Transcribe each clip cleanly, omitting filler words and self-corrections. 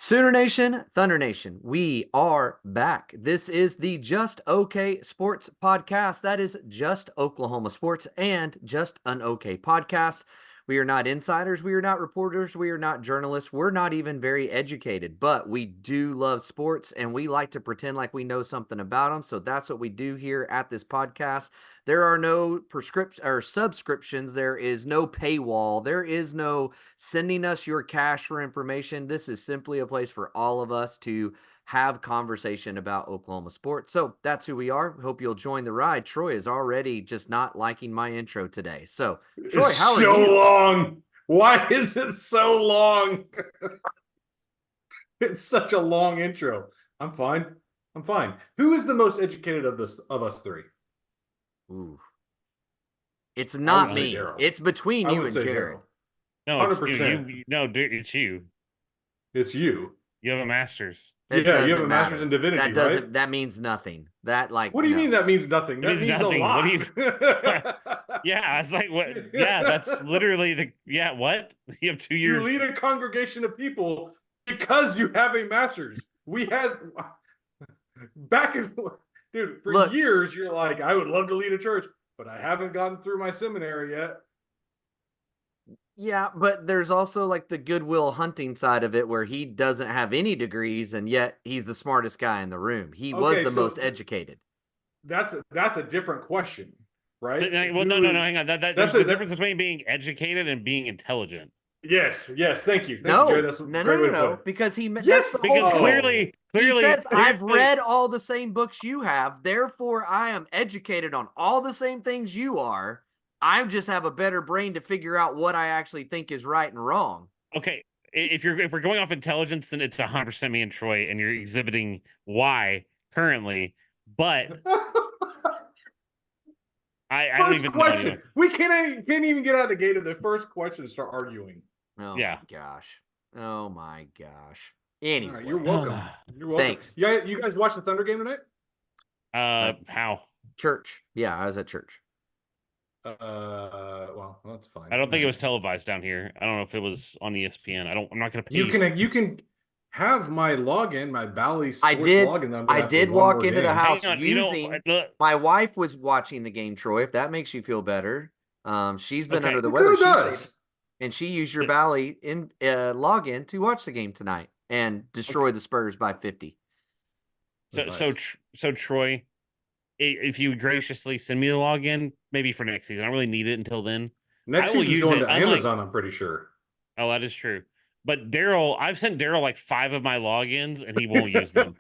Sooner Nation, Thunder Nation, we are back. This is the Just Okay Sports podcast. That is just Oklahoma sports and just an okay podcast. We are not insiders. We are not reporters. We are not journalists. We're not even very educated, but we do love sports and we like to pretend like we know something about them. So that's what we do here at this podcast. There are no prescription or subscriptions. There is no paywall. There is no sending us your cash for information. This is simply a place for all of us to have conversation about Oklahoma sports. So that's who we are. Hope you'll join the ride. Troy is already just not liking my intro today. So, Troy, It's how are so you? long. Why is it so long? It's such a long intro. I'm fine. I'm fine. Who is the most educated of us three? Ooh. It's I not would say me. Daryl. It's between I you would and say Jared. Daryl. No, it's dude, 100%. you. No, dude, it's you. It's you. You have a master's. It Yeah, you have doesn't a master's matter. in divinity, That doesn't. right? That means nothing. That What do you no. mean that means nothing? It That means means nothing. a lot. What do you? Yeah, I was like, what? Yeah, that's literally the. Yeah, what? You have 2 You years. lead a congregation of people because you have a master's. We had back in dude for Look. years. You're like, I would love to lead a church, but I haven't gotten through my seminary yet. Yeah, but there's also like the Goodwill Hunting side of it where he doesn't have any degrees and yet he's the smartest guy in the room. He was Okay, the so most educated. That's a different question, right? Well, no, hang on. There's a difference between being educated and being intelligent. Yes, thank you. No, Jerry. That's a great way to put it. because Yes, Because Oh. clearly, he says, I've read all the same books you have, therefore I am educated on all the same things you are. I just have a better brain to figure out what I actually think is right and wrong. Okay, if we're going off intelligence, then it's 100% me and Troy, and you're exhibiting why currently. But I don't even question. know. We can't even get out of the gate of the first question to start arguing. Oh Yeah. my gosh. Oh my gosh. Anyway, Right, you're welcome. You're welcome. Thanks. You guys watch the Thunder game tonight? How? Church. Yeah, I was at church. Well, that's fine. I don't think it was televised down here. I don't know if it was on ESPN. I'm not gonna pay. You can have my login, my Bally Sports I did. login. I did walk into the house Hang on, using. My wife was watching the game, Troy. If that makes you feel better, she's been under the weather. And she used your Bally in login to watch the game tonight and destroy the Spurs by 50. So Troy, if you would graciously send me the login, maybe for next season. I don't really need it until then. Next season's going to Amazon, I'm pretty sure. Oh, that is true. But Daryl, I've sent Daryl like 5 of my logins and he won't use them.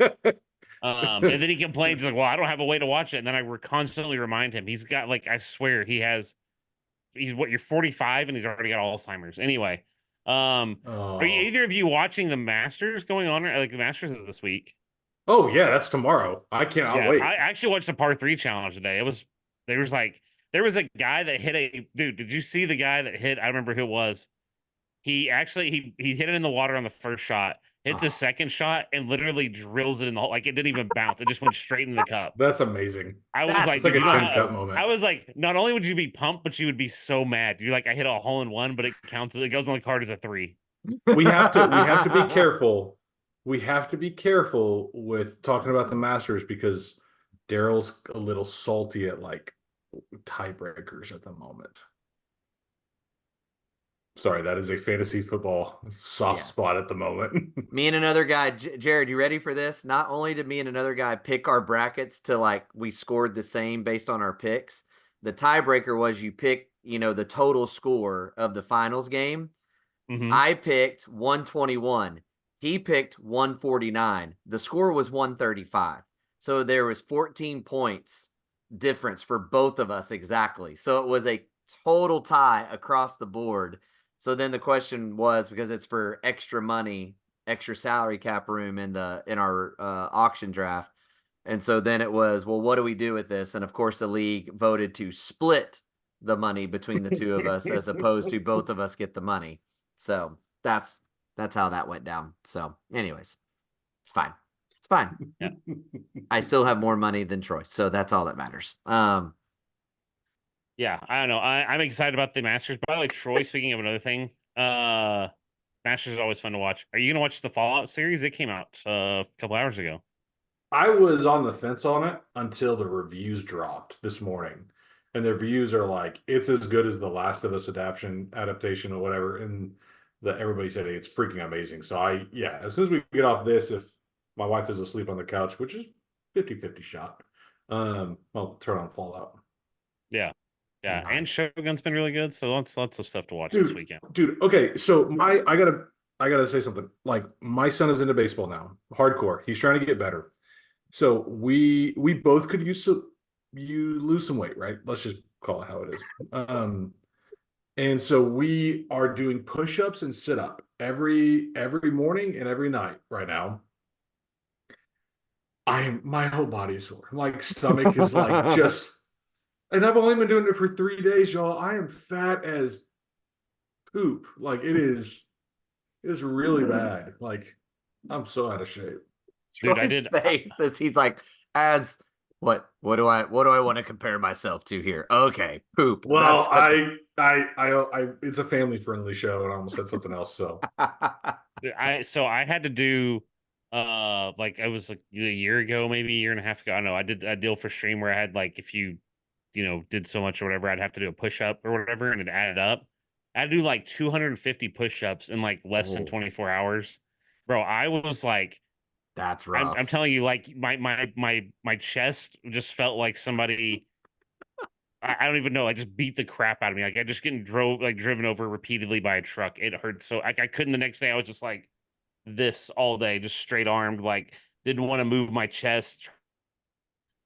And then he complains like, well, I don't have a way to watch it. And then I constantly remind him. He's got like, I swear he's what, you're 45 and he's already got Alzheimer's. Anyway, are either of you watching the Masters going on? Like the Masters is this week. Oh yeah, that's tomorrow. I cannot wait. I actually watched the par 3 challenge today. There was a guy that hit dude. Did you see the guy that hit? I remember who it was. He actually he hit it in the water on the first shot, hits his second shot, and literally drills it in the hole. Like it didn't even bounce. It just went straight into the cup. That's amazing. I was like, it's like a 10 cup moment. I was like, not only would you be pumped, but you would be so mad. You're like, I hit a hole in one, but it counts. It goes on the card as a 3. We have to be careful. We have to be careful with talking about the Masters because Daryl's a little salty at like tiebreakers at the moment. Sorry, that is a fantasy football soft spot at the moment. Me and another guy, Jared, you ready for this? Not only did me and another guy pick our brackets to like we scored the same based on our picks. The tiebreaker was you pick, the total score of the finals game. Mm-hmm. I picked 121. He picked 149. The score was 135. So there was 14 points difference for both of us exactly. So it was a total tie across the board. So then the question was, because it's for extra money, extra salary cap room in our auction draft. And so then it was, well, what do we do with this? And of course the league voted to split the money between the two of us as opposed to both of us get the money. So that's how that went down. So anyways, it's fine. It's fine. Yeah. I still have more money than Troy. So that's all that matters. Yeah, I don't know. I'm excited about the Masters. By the way, Troy, speaking of another thing, Masters is always fun to watch. Are you gonna watch the Fallout series? It came out a couple hours ago. I was on the fence on it until the reviews dropped this morning. And the reviews are like, it's as good as the Last of Us adaptation or whatever. And everybody said it's freaking amazing. So as soon as we get off this, if my wife is asleep on the couch, which is 50-50 shot, I'll turn on Fallout. Yeah. Yeah. And Nice. Shogun's been really good. So lots of stuff to watch this weekend. Dude, okay. So I gotta say something. Like, my son is into baseball now. Hardcore. He's trying to get better. So we both could you lose some weight, right? Let's just call it how it is. And so we are doing push-ups and sit-up every morning and every night right now. My whole body is sore. My stomach is like just, and I've only been doing it for 3 days, y'all. I am fat as poop. Like, it's really bad. Like, I'm so out of shape. Dude, I Troy's did. face as he's like, as what do I want to compare myself to here? Okay, poop. Well, That's it's a family-friendly show, and I almost said something else. So I had to do like I was like a year ago, maybe a year and a half ago. I don't know. I did a deal for stream where I had like if you did so much or whatever, I'd have to do a push up or whatever, and it added up. I had to do like 250 push ups in like less than 24 hours. Bro, I was like, that's rough. I'm telling you, like my chest just felt like somebody. I don't even know. I just beat the crap out of me. Like I just getting driven over repeatedly by a truck. It hurt so I couldn't. The next day, I was just like this all day, just straight armed. Like didn't want to move my chest.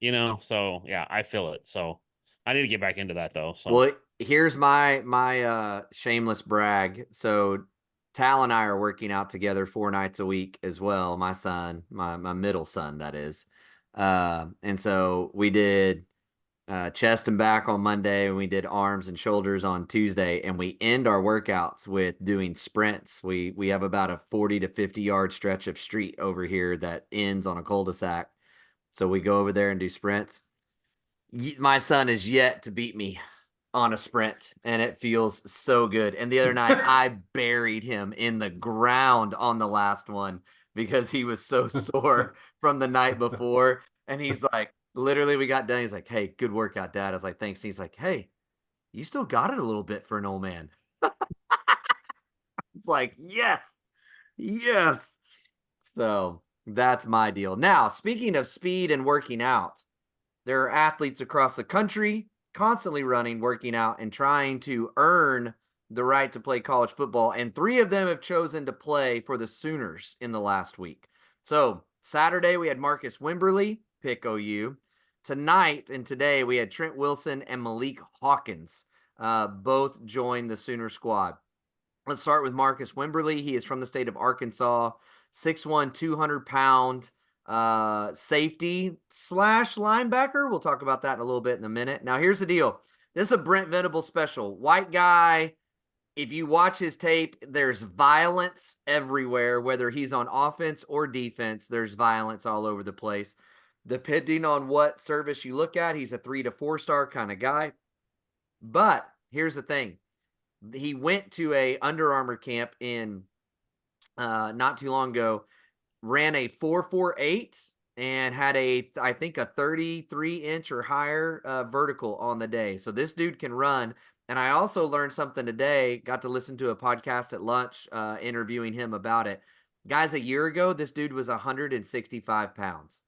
So yeah, I feel it. So I need to get back into that though. So well, here's my shameless brag. So Tal and I are working out together 4 nights a week as well. My son, my middle son, that is. And so we did chest and back on Monday, and we did arms and shoulders on Tuesday, and we end our workouts with doing sprints. We have about a 40 to 50 yard stretch of street over here that ends on a cul-de-sac. So we go over there and do sprints. My son is yet to beat me on a sprint, and it feels so good. And the other night, I buried him in the ground on the last one because he was so sore from the night before. And he's like, literally, we got done. He's like, "Hey, good workout, Dad." I was like, "Thanks." He's like, "Hey, you still got it a little bit for an old man." It's like, yes, yes. So that's my deal. Now, speaking of speed and working out, there are athletes across the country constantly running, working out, and trying to earn the right to play college football. And 3 of them have chosen to play for the Sooners in the last week. So Saturday, we had Marcus Wimberly, pick OU. Tonight and today, we had Trent Wilson and Malik Hawkins both join the Sooner squad. Let's start with Marcus Wimberly. He is from the state of Arkansas, 6'1", 200-pound safety / linebacker. We'll talk about that in a little bit in a minute. Now, here's the deal. This is a Brent Venable special. White guy. If you watch his tape, there's violence everywhere, whether he's on offense or defense. There's violence all over the place. Depending on what service you look at, he's a 3 to 4 star kind of guy. But here's the thing. He went to a Under Armour camp in not too long ago, ran a 4.48 and had I think a 33-inch or higher vertical on the day. So this dude can run. And I also learned something today, got to listen to a podcast at lunch interviewing him about it. Guys, a year ago, this dude was 165 pounds,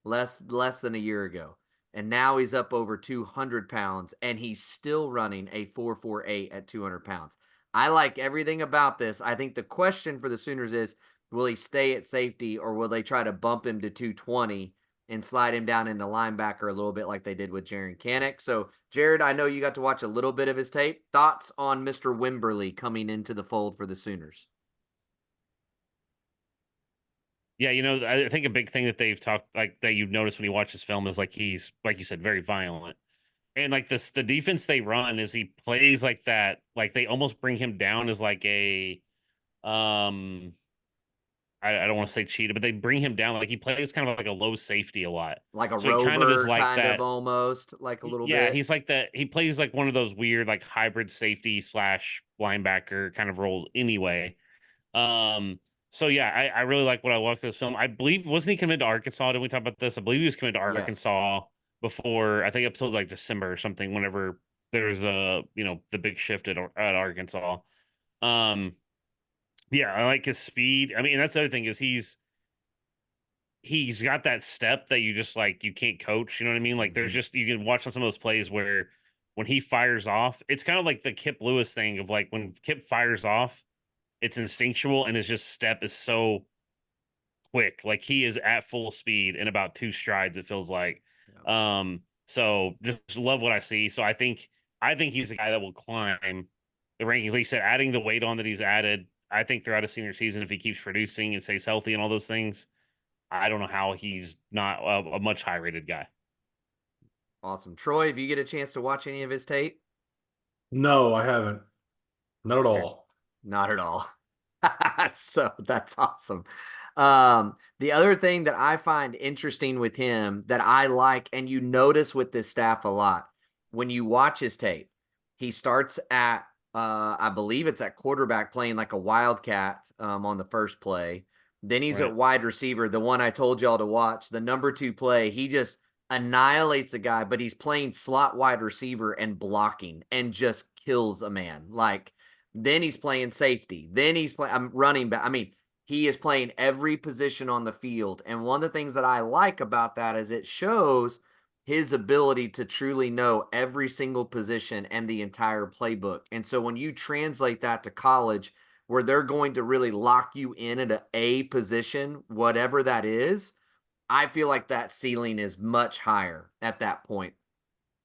less than a year ago. And now he's up over 200 pounds, and he's still running a 4.48 at 200 pounds. I like everything about this. I think the question for the Sooners is, will he stay at safety, or will they try to bump him to 220 and slide him down into linebacker a little bit like they did with Jaron Kanak? So, Jared, I know you got to watch a little bit of his tape. Thoughts on Mr. Wimberly coming into the fold for the Sooners? yeah, I think a big thing that they've talked like that you've noticed when you watch this film is like he's like you said very violent. And like the defense they run is he plays like that, like they almost bring him down as like a I don't want to say cheetah, but they bring him down like he plays kind of like a low safety a lot. Like a So rover, he kind of is like kind that. of almost, like a little Yeah, bit. he's like that. He plays like one of those weird like hybrid safety / linebacker kind of role anyway. So yeah, I really like what I watched this film. I believe wasn't he committed to Arkansas? Did we talk about this? I believe he was committed to Yes. Arkansas before I think episode like December or something. Whenever there's the big shift at Arkansas. Um, yeah, I like his speed. I mean, that's the other thing is he's got that step that you just like you can't coach. You know what I mean? Like there's Mhm. just you can watch on some of those plays where when he fires off, it's kind of like the Kip Lewis thing of like when Kip fires off, it's instinctual and his just step is so quick. Like he is at full speed in about 2 strides, it feels like. Yeah. So just love what I see. So I think he's a guy that will climb the rankings. Like you said, adding the weight on that he's added, I think throughout a senior season, if he keeps producing and stays healthy and all those things, I don't know how he's not a much high rated guy. Awesome. Troy, if you get a chance to watch any of his tape? No, I haven't. Not at Okay. all. Not at all. So that's awesome. The other thing that I find interesting with him that I like, and you notice with this staff a lot, when you watch his tape, he starts at I believe it's at quarterback playing like a wildcat on the first play. Then he's Right. at wide receiver, the one I told y'all to watch, the number 2 play. He just annihilates a guy, but he's playing slot wide receiver and blocking and just kills a man. Like then he's playing safety. Then he's playing. I'm running back. I mean, he is playing every position on the field. And one of the things that I like about that is it shows his ability to truly know every single position and the entire playbook. And so when you translate that to college, where they're going to really lock you in at a position, whatever that is, I feel like that ceiling is much higher at that point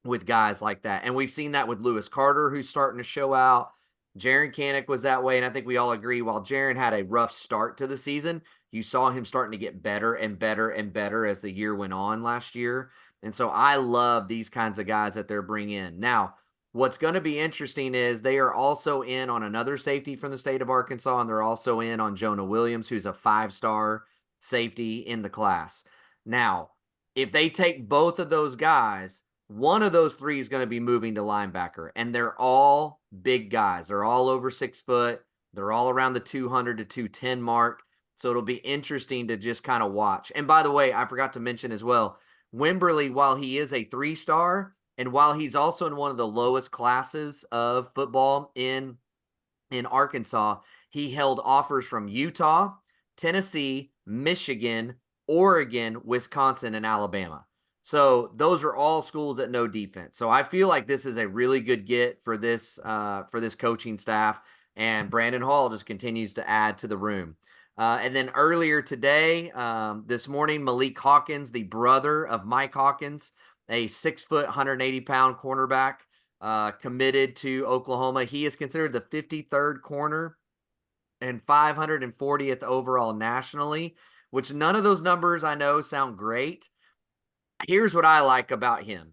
with guys like that. And we've seen that with Lewis Carter, who's starting to show out. Jaren Kanak was that way. And I think we all agree while Jaren had a rough start to the season, you saw him starting to get better and better and better as the year went on last year. And so I love these kinds of guys that they're bringing in. Now, what's going to be interesting is they are also in on another safety from the state of Arkansas, and they're also in on Jonah Williams, who's a 5-star safety in the class. Now, if they take both of those guys, one of those three is going to be moving to linebacker, and they're all big guys. They're all over 6 foot. They're all around the 200 to 210 mark. So it'll be interesting to just kind of watch. And by the way, I forgot to mention as well, Wimberly, while he is a 3-star, and while he's also in one of the lowest classes of football in Arkansas, he held offers from Utah, Tennessee, Michigan, Oregon, Wisconsin, and Alabama. So those are all schools that know defense. So I feel like this is a really good get for this coaching staff, and Brandon Hall just continues to add to the room. And then earlier today, this morning, Malik Hawkins, the brother of Mike Hawkins, a 6 foot, 180-pound cornerback, committed to Oklahoma. He is considered the 53rd corner and 540th overall nationally, which none of those numbers I know sound great. Here's what I like about him.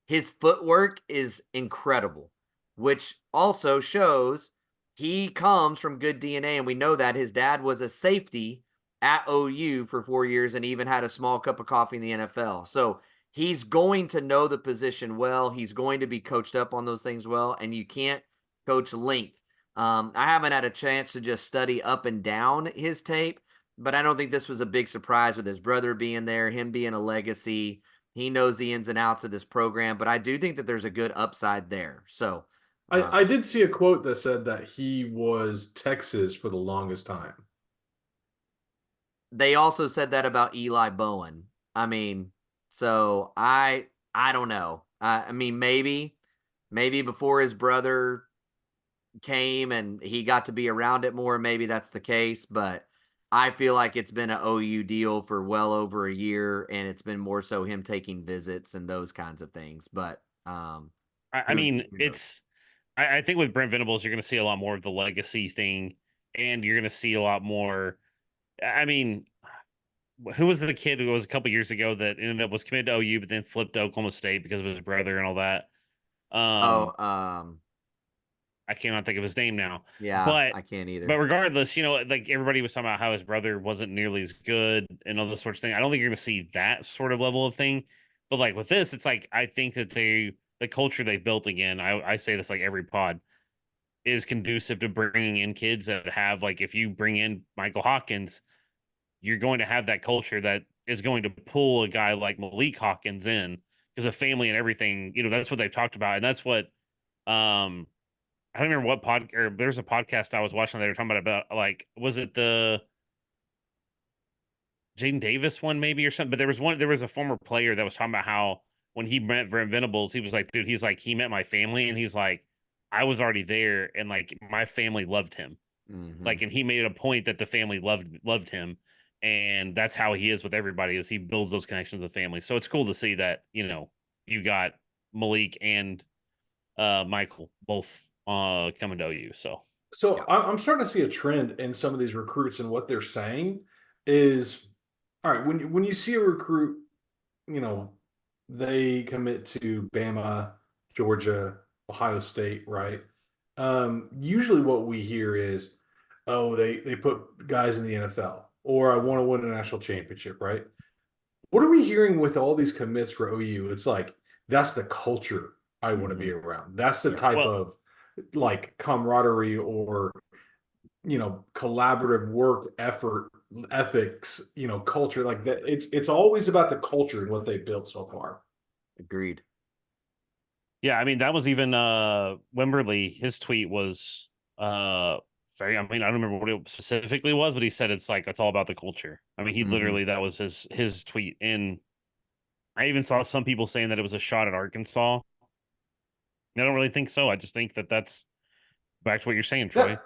His footwork is incredible, which also shows he comes from good DNA. And we know that his dad was a safety at OU for 4 years and even had a small cup of coffee in the NFL. So he's going to know the position well. He's going to be coached up on those things well. And you can't coach length. I haven't had a chance to just study up and down his tape, but I don't think this was a big surprise with his brother being there, him being a legacy. He knows the ins and outs of this program, but I do think that there's a good upside there. So I did see a quote that said that he was Texas for the longest time. they also said that about Eli Bowen. I mean, so I don't know. I mean, maybe before his brother came and he got to be around it more, maybe that's the case. But I feel like it's been an OU deal for well over a year, and it's been more so him taking visits and those kinds of things. But I who mean, knows? I think with Brent Venables, you're going to see a lot more of the legacy thing, and you're going to see a lot more. I mean, who was the kid who was a couple years ago that ended up was committed to OU, but then flipped to Oklahoma State because of his brother and all that? Oh, I cannot think of his name now, yeah, but I can't but either. regardless, like everybody was talking about how his brother wasn't nearly as good and all this sorts of thing. I don't think you're going to see that sort of level of thing, but like with this, it's like I think that the culture they built again. I say this like every pod. is conducive to bringing in kids that have, like, if you bring in Michael Hawkins, you're going to have that culture that is going to pull a guy like Malik Hawkins in because of family and everything. That's what they've talked about, and that's what I don't remember what or there's a podcast I was watching. They were talking about like, was it the Jaden Davis one maybe or something? But there was a former player that was talking about how when he met Venables, he was like, dude, he's like, he met my family, and he's like, I was already there, and like my family loved him. Like, and he made a point that the family loved him, and that's how he is with everybody, is he builds those connections with family. So it's cool to see that, you got Malik and Michael both coming to OU. So So I'm starting to see a trend in some of these recruits, and what they're saying is, all right, when you see a recruit, they commit to Bama, Georgia, Ohio State, right? Usually what we hear is, oh, they put guys in the NFL, or I want to win a national championship, right? What are we hearing with all these commits for OU? It's like, that's the culture I want to be around. That's the type of like camaraderie or collaborative work ethics, culture like that. It's always about the culture and what they built so far. Agreed. yeah, I mean, that was even Wimberly. His tweet was very, I mean, I don't remember what it specifically was, but he said it's like, it's all about the culture. I mean, he literally, that was his tweet. And I even saw some people saying that it was a shot at Arkansas. I don't really think so. I just think that that's back to what you're saying, Troy.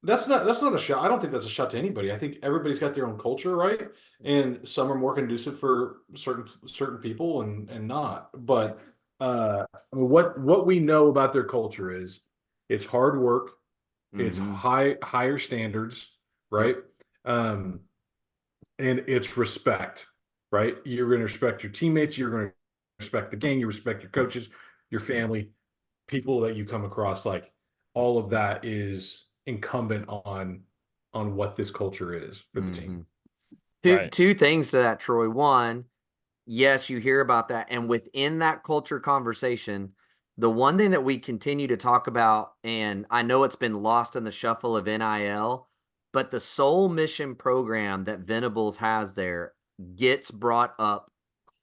That's not a shot. I don't think that's a shot to anybody. I think everybody's got their own culture, right? And some are more conducive for certain people and not. But I mean, what we know about their culture is it's hard work, it's higher standards, right? And it's respect, right? You're going to respect your teammates, you're going to respect the game, you respect your coaches, your family, people that you come across. Like, all of that is incumbent on what this culture is for the team. Two things to that, Troy. One, yes, you hear about that, and within that culture conversation, the one thing that we continue to talk about, and I know it's been lost in the shuffle of NIL, but the Soul Mission program that Venables has there gets brought up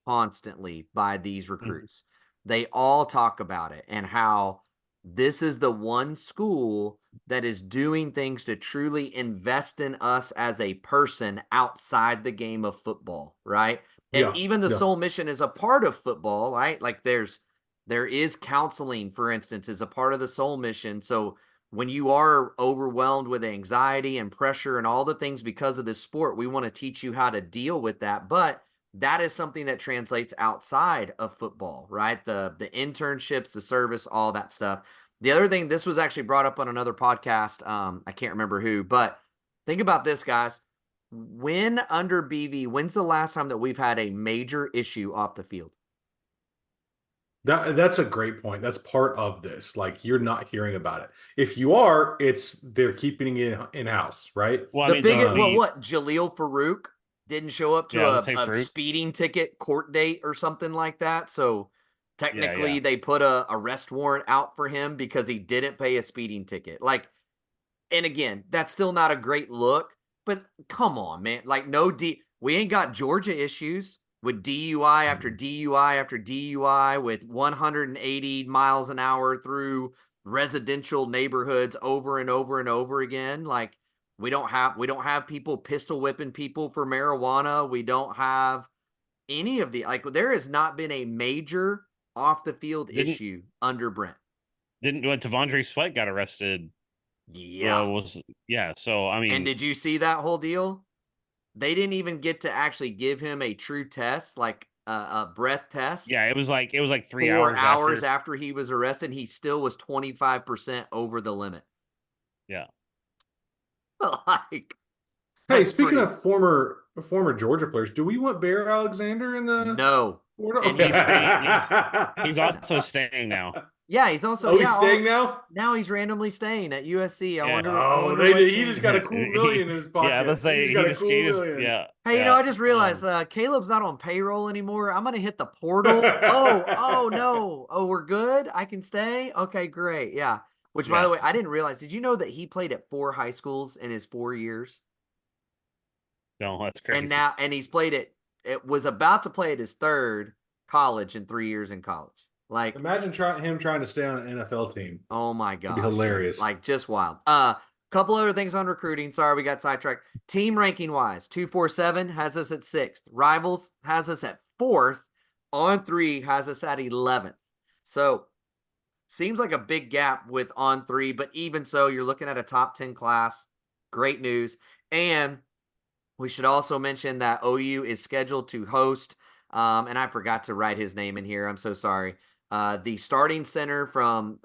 constantly by these recruits. They all talk about it and how this is the one school that is doing things to truly invest in us as a person outside the game of football, right? And even the Soul Mission is a part of football, right? Like there is counseling, for instance, is a part of the Soul Mission. So when you are overwhelmed with anxiety and pressure and all the things because of this sport, we want to teach you how to deal with that. But that is something that translates outside of football, right? The internships, the service, all that stuff. The other thing, this was actually brought up on another podcast. I can't remember who, but think about this, guys. When under BV, when's the last time that we've had a major issue off the field? That's a great point. That's part of this. Like, you're not hearing about it. If you are, they're keeping it in-house, right? Well, the biggest, what Jaleel Farouk didn't show up to a speeding ticket court date or something like that. So technically they put a arrest warrant out for him because he didn't pay a speeding ticket. Like, and again, that's still not a great look, but come on, man. Like, we ain't got Georgia issues with DUI after DUI after DUI with 180 miles an hour through residential neighborhoods over and over and over again. Like, we don't have people pistol whipping people for marijuana. We don't have any of like, there has not been a major off the field issue under Brent. Didn't when T'Vondre Sweat got arrested? So I mean, and did you see that whole deal? They didn't even get to actually give him a true test, like a breath test. Yeah, it was like 3 hours after he was arrested. He still was 25% over the limit. Yeah. Like, hey, speaking of former Georgia players, do we want Bear Alexander in the? No. And he's also staying now. Yeah, he's also he's staying now. Now he's randomly staying at USC. I wonder. He just got a cool million in his pocket. Yeah, let's say he got a cool million. Yeah. Hey, I just realized Caleb's not on payroll anymore. I'm gonna hit the portal. Oh no. Oh, we're good. I can stay. Okay, great. Yeah. Which, by Yeah. the way, I didn't realize. Did you know that he played at 4 high schools in his 4 years? No, that's And crazy. he's played it was about to play at his 3rd college in 3 years in college. Like, Imagine him trying to stay on an NFL team. oh my It'd be gosh, dude. hilarious. Like, just wild. Couple other things on recruiting. Sorry, we got sidetracked. Team ranking wise, 247 has us at 6th. Rivals has us at 4th. On 3 has us at 11th. So seems like a big gap with On 3, but even so, you're looking at a top 10 class. Great news. And we should also mention that OU is scheduled to host, and I forgot to write his name in here. I'm so sorry. The starting center from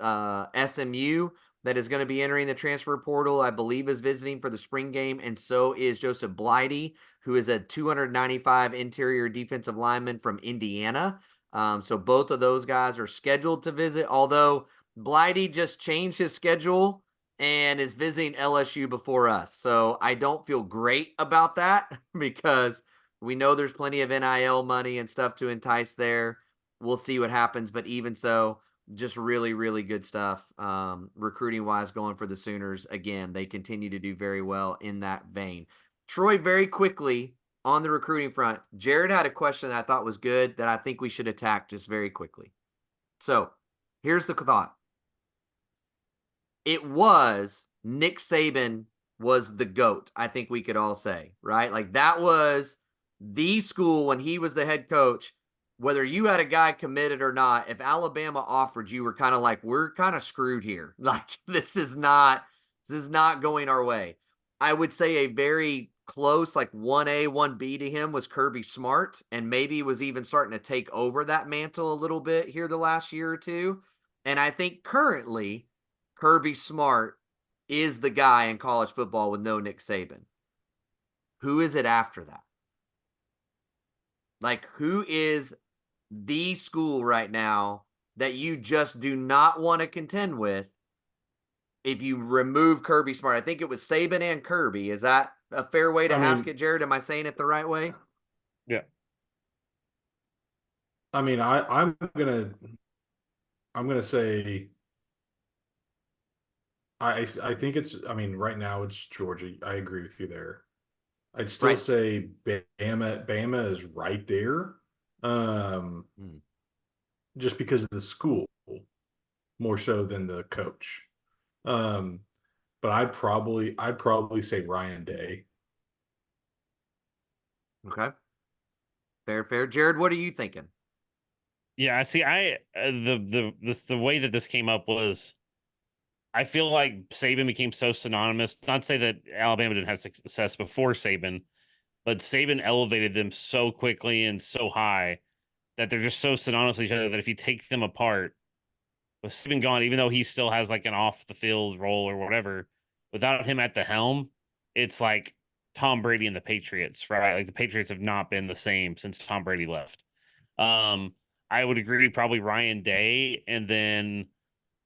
SMU that is going to be entering the transfer portal, I believe, is visiting for the spring game, and so is Joseph Blighty, who is a 295 interior defensive lineman from Indiana. So both of those guys are scheduled to visit, although Blighty just changed his schedule and is visiting LSU before us. So I don't feel great about that because we know there's plenty of NIL money and stuff to entice there. We'll see what happens. But even so, just really, really good stuff. Recruiting wise, going for the Sooners. Again, they continue to do very well in that vein. Troy, very quickly on the recruiting front, Jared had a question that I thought was good that I think we should attack just very quickly. So here's the thought. It was Nick Saban was the GOAT, I think we could all say, right? Like that was the school when he was the head coach. Whether you had a guy committed or not, if Alabama offered, you were kind of like, we're kind of screwed here. Like this is not going our way. I would say a very close, like 1A, 1B to him was Kirby Smart, and maybe was even starting to take over that mantle a little bit here the last year or two. And I think currently Kirby Smart is the guy in college football with no Nick Saban. Who is it after that? Like, who is the school right now that you just do not want to contend with if you remove Kirby Smart? I think it was Saban and Kirby. Is that a fair way to ask it, Jared? Am I saying it the right way? Yeah. I mean, I'm gonna say I think it's, I mean, right now it's Georgia. I agree with you there. I'd still Right. say Bama is right there. Just because of the school more so than the coach. But I'd probably say Ryan Day. Okay. Fair. Jared, what are you thinking? Yeah, see, the way that this came up was, I feel like Saban became so synonymous. Not to say that Alabama didn't have success before Saban, but Saban elevated them so quickly and so high that they're just so synonymous with each other that if you take them apart, with Saban gone, even though he still has like an off the field role or whatever, without him at the helm, it's like Tom Brady and the Patriots, right? Like the Patriots have not been the same since Tom Brady left. I would agree, probably Ryan Day, and then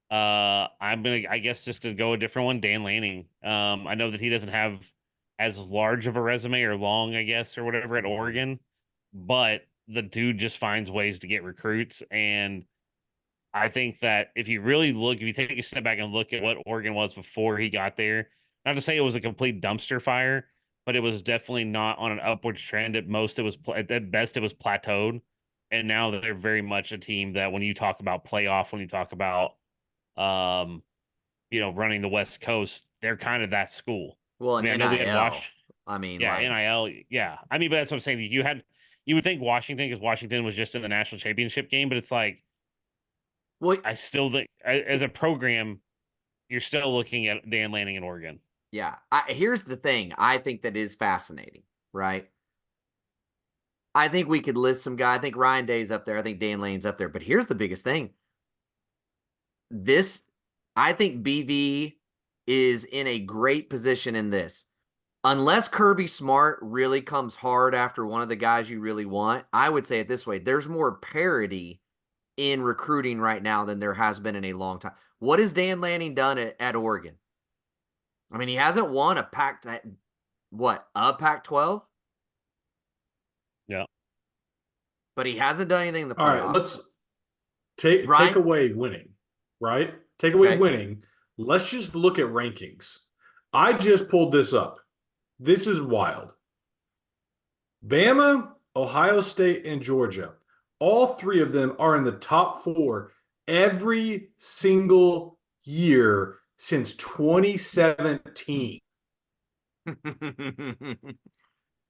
I'm gonna, I guess, just to go a different one, Dan Lanning. I know that he doesn't have as large of a resume, or long, I guess, or whatever, at Oregon, but the dude just finds ways to get recruits. And I think that if you really look, if you take a step back and look at what Oregon was before he got there, not to say it was a complete dumpster fire, but it was definitely not on an upwards trend. At most, it was at best it was plateaued, and now they're very much a team that when you talk about playoff, when you talk about um, running the West Coast, they're kind of that school. Well, I an mean, I know we had NIL. I mean, yeah, like, NIL, yeah. I mean, but that's what I'm saying. You would think Washington, because Washington was just in the national championship game, but it's like, well, I still think as a program, you're still looking at Dan Lanning in Oregon. yeah. Here's the thing I think that is fascinating, right? I think we could list some guys. I think Ryan Day's up there. I think Dan Lane's up there. But here's the biggest thing. I think BV is in a great position in this. Unless Kirby Smart really comes hard after one of the guys you really want, I would say it this way. There's more parity in recruiting right now than there has been in a long time. What has Dan Lanning done at Oregon? I mean, he hasn't won a Pac-12? Yeah. But he hasn't done anything in the All right, playoff. let's take Right? away winning, right? Take away Okay. winning. let's just look at rankings. I just pulled this up. This is wild. Bama, Ohio State, and Georgia. All three of them are in the top 4 every single year since 2017.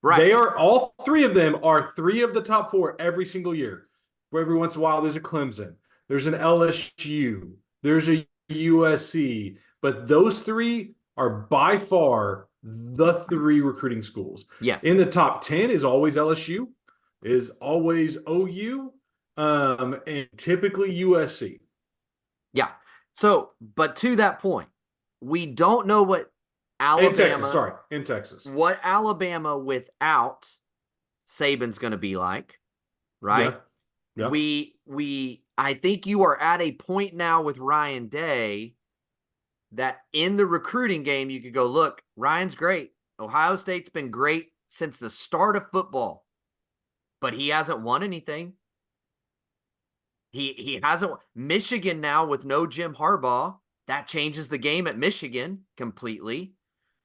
Right. They are all three of them are 3 of the top 4 every single year. Where every once in a while there's a Clemson, there's an LSU, there's a USC, but those 3 are by far the 3 recruiting schools. Yes. In the top 10 is always LSU, is always OU, and typically USC. Yeah. So, but to that point, we don't know what Alabama. In Texas. What Alabama without Saban's going to be like, right? Yeah. I think you are at a point now with Ryan Day that in the recruiting game, you could go, look, Ryan's great. Ohio State's been great since the start of football, but he hasn't won anything. He hasn't. Michigan now with no Jim Harbaugh, that changes the game at Michigan completely.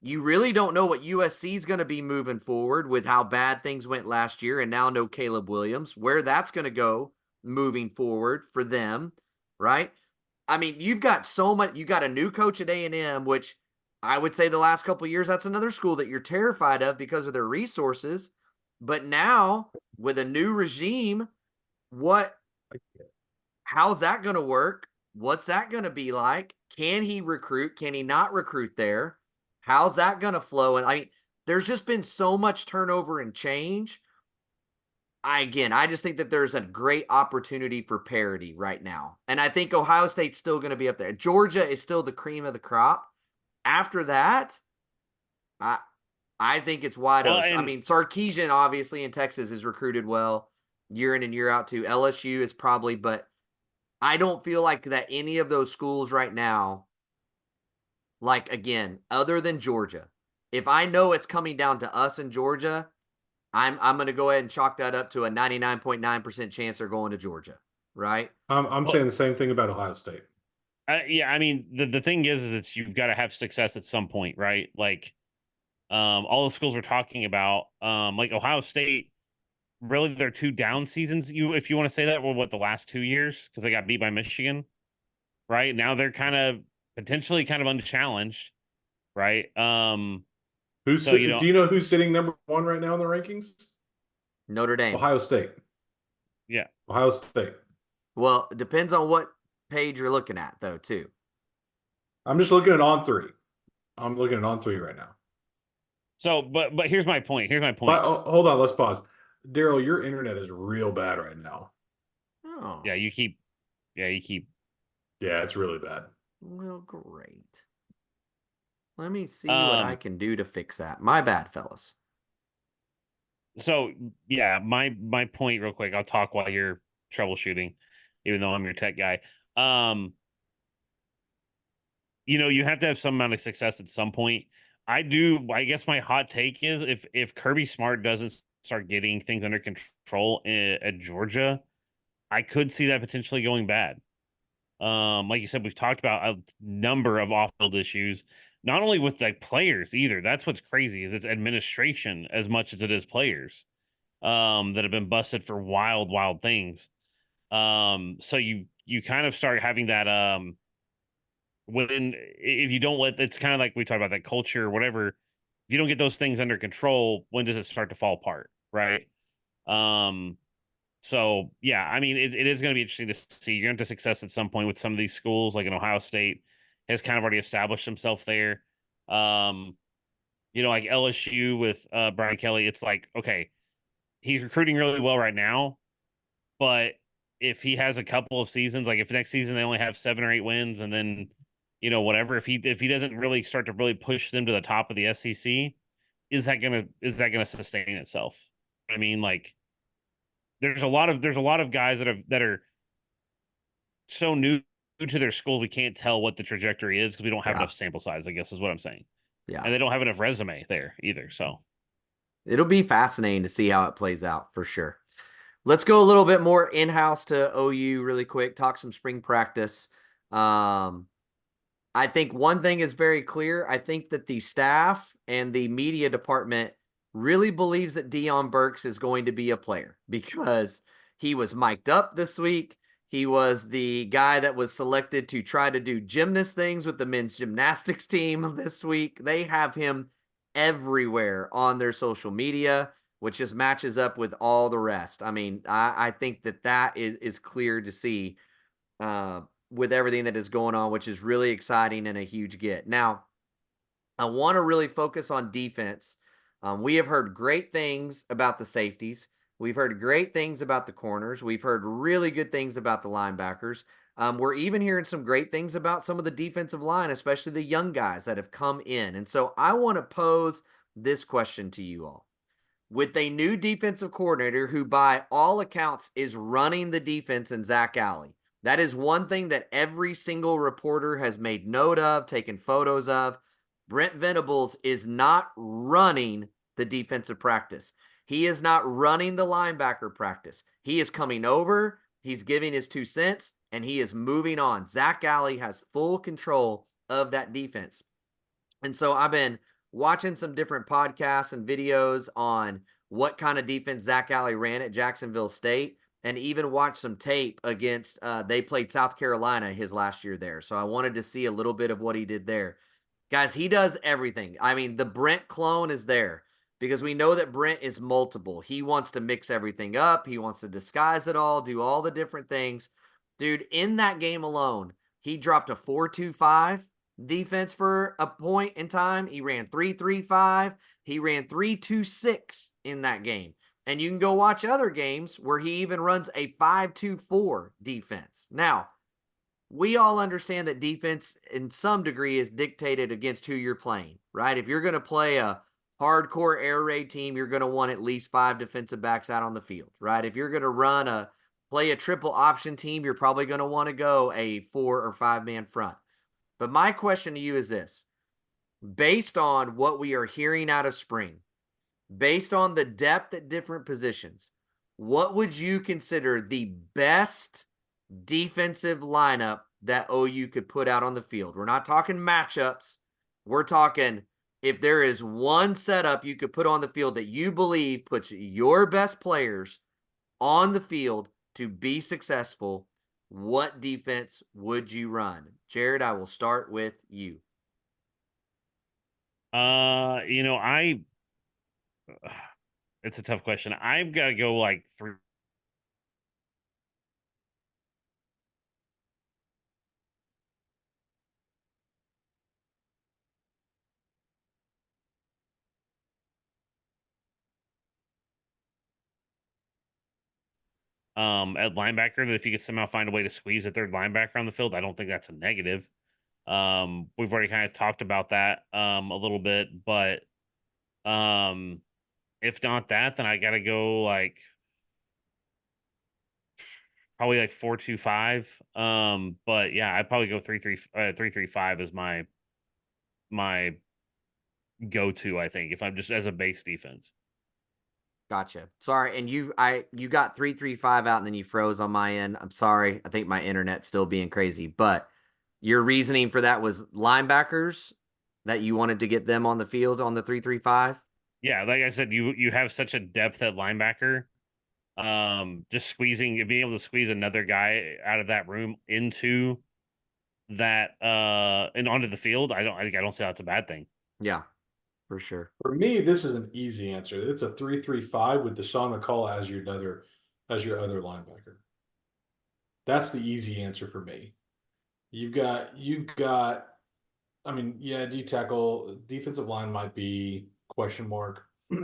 You really don't know what USC is going to be moving forward with how bad things went last year and now no Caleb Williams, where that's going to go moving forward for them, right? I mean, you've got so much. You got a new coach at A&M, which I would say the last couple of years, that's another school that you're terrified of because of their resources. But now with a new regime, how's that going to work? What's that going to be like? Can he recruit? Can he not recruit there? How's that going to flow? And I mean, there's just been so much turnover and change. I just think that there's a great opportunity for parity right now. And I think Ohio State's still going to be up there. Georgia is still the cream of the crop. After that, I think it's wide open. I mean, Sarkisian obviously in Texas is recruited well year in and year out too. LSU is probably, but I don't feel like that any of those schools right now, like, again, other than Georgia, if I know it's coming down to us in Georgia, I'm going to go ahead and chalk that up to a 99.9% chance they're going to Georgia, right? I'm saying the same thing about Ohio State. Yeah, I mean, the thing is that you've got to have success at some point, right? Like, all the schools we're talking about, like Ohio State, really their 2 down seasons, if you want to say that, were what, the last 2 years, because they got beat by Michigan, right? Now they're potentially kind of unchallenged, right? Do you know who's sitting number 1 right now in the rankings? Notre Dame. Ohio State. Yeah. Ohio State. Well, it depends on what page you're looking at, though, too. I'm just looking at On3. I'm looking at On3 right now. So, but here's my point. Hold on, let's pause. Daryl, your internet is real bad right now. Oh. Yeah, you keep. Yeah, it's really bad. Well, great. Let me see what I can do to fix that. My bad, fellas. So, yeah, my point real quick. I'll talk while you're troubleshooting, even though I'm your tech guy. You have to have some amount of success at some point. I guess my hot take is if Kirby Smart doesn't start getting things under control at Georgia, I could see that potentially going bad. Like you said, we've talked about a number of off-field issues, not only with like players either. That's what's crazy is it's administration as much as it is players that have been busted for wild things. So you kind of start having that if you don't it's kind of like we talked about that culture or whatever. If you don't get those things under control, when does it start to fall apart, right? So yeah, I mean, it is going to be interesting to see. You're going to have success at some point with some of these schools, like in Ohio State has kind of already established himself there. Like LSU with Brian Kelly, it's like, okay, he's recruiting really well right now, but if he has a couple of seasons, like if next season they only have 7 or 8 wins, and then whatever, if he doesn't really start to really push them to the top of the SEC, is that gonna sustain itself? I mean, like, there's a lot of guys that are so new to their school, we can't tell what the trajectory is because we don't have enough sample size, I guess is what I'm saying. Yeah. And they don't have enough resume there either. So it'll be fascinating to see how it plays out for sure. Let's go a little bit more in-house to OU really quick, talk some spring practice. I think one thing is very clear. I think that the staff and the media department really believes that Deion Burks is going to be a player because he was mic'd up this week. He was the guy that was selected to try to do gymnast things with the men's gymnastics team this week. They have him everywhere on their social media, which just matches up with all the rest. I mean, I think that is clear to see with everything that is going on, which is really exciting and a huge get. Now, I want to really focus on defense. We have heard great things about the safeties. We've heard great things about the corners. We've heard really good things about the linebackers. We're even hearing some great things about some of the defensive line, especially the young guys that have come in. And so I want to pose this question to you all. With a new defensive coordinator who, by all accounts, is running the defense in Zach Alley, that is one thing that every single reporter has made note of, taken photos of. Brent Venables is not running the defensive practice. He is not running the linebacker practice. He is coming over, he's giving his 2 cents, and he is moving on. Zach Alley has full control of that defense. And so I've been watching some different podcasts and videos on what kind of defense Zach Alley ran at Jacksonville State, and even watched some tape against they played South Carolina his last year there. So I wanted to see a little bit of what he did there. Guys, he does everything. I mean, the Brent clone is there because we know that Brent is multiple. He wants to mix everything up. He wants to disguise it all, do all the different things. Dude, in that game alone, he dropped a 4-2-5 defense for a point in time. He ran 3-3-5. He ran 3-2-6 in that game. And you can go watch other games where he even runs a 5-2-4 defense. Now, we all understand that defense in some degree is dictated against who you're playing, right? If you're going to play a hardcore air raid team, you're going to want at least 5 defensive backs out on the field, right? If you're going to play a triple option team, you're probably going to want to go a 4 or 5 man front. But my question to you is this: based on what we are hearing out of spring, based on the depth at different positions, what would you consider the best defensive lineup that OU could put out on the field? We're not talking matchups. We're talking if there is one setup you could put on the field that you believe puts your best players on the field to be successful, what defense would you run? Jared, I will start with you. It's a tough question. I've got to go like 3. At linebacker, that if you could somehow find a way to squeeze a third linebacker on the field, I don't think that's a negative. We've already kind of talked about that a little bit, but if not that, then I gotta go like probably like 4-2-5. But yeah, I'd probably go 3-3-5 as my go-to, I think, if I'm just as a base defense. Gotcha. Sorry, and you got 3-3-5 out and then you froze on my end. I'm sorry. I think my internet's still being crazy, but your reasoning for that was linebackers, that you wanted to get them on the field on the 3-3-5? Yeah, like I said, you have such a depth at linebacker. Just being able to squeeze another guy out of that room into that and onto the field, I don't see how it's a bad thing. Yeah, for sure. For me, this is an easy answer. It's a 3-3-5 with Deshaun McCall as your other linebacker. That's the easy answer for me. You've got I mean, yeah, D tackle, defensive line might be question mark a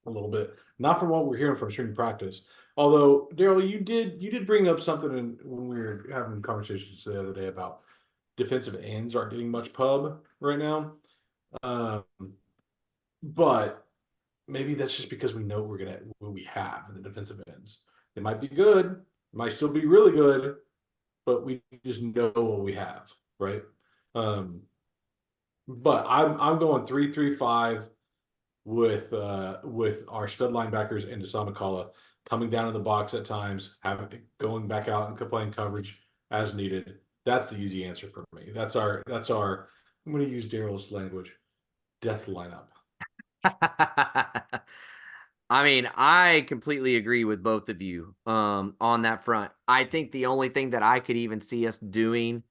little bit. Not from what we're hearing from spring practice. Although, Daryl, you did bring up something when we were having conversations the other day about defensive ends aren't getting much pub right now. But maybe that's just because we know what we have in the defensive ends. They might be good, might still be really good, but we just know what we have, right? But I'm going 3-3-5 with our stud linebackers and Deshaun McCullough coming down in the box at times, going back out and playing coverage as needed. That's the easy answer for me. That's our I'm going to use Daryl's language, death lineup. I mean, I completely agree with both of you on that front. I think the only thing that I could even see us doing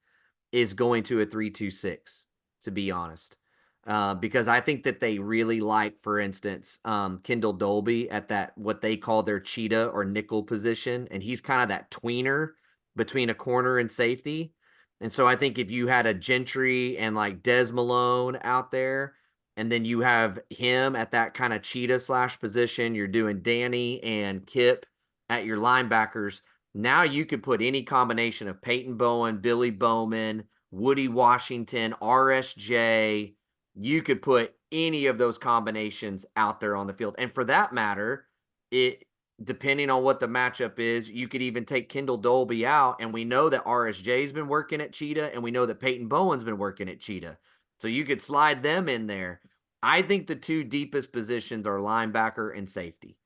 is going to a 3-2-6, to be honest. Because I think that they really like, for instance, Kendall Dolby at that what they call their cheetah or nickel position, and he's kind of that tweener between a corner and safety. And so I think if you had a Gentry and like Des Malone out there, and then you have him at that kind of cheetah slash position, you're doing Danny and Kip at your linebackers. Now you could put any combination of Peyton Bowen, Billy Bowman, Woody Washington, RSJ. You could put any of those combinations out there on the field. And for that matter, it depending on what the matchup is, you could even take Kendall Dolby out. And we know that RSJ's been working at Cheetah, and we know that Peyton Bowen's been working at Cheetah. So you could slide them in there. I think the two deepest positions are linebacker and safety.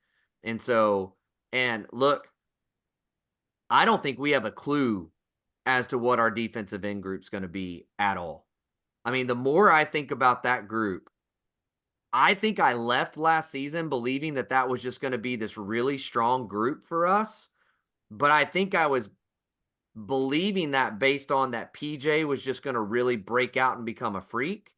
And so, and look, I don't think we have a clue as to what our defensive end group's going to be at all. I mean, the more I think about that group, I think I left last season believing that that was just going to be this really strong group for us. But I think I was believing that based on that PJ was just going to really break out and become a freak,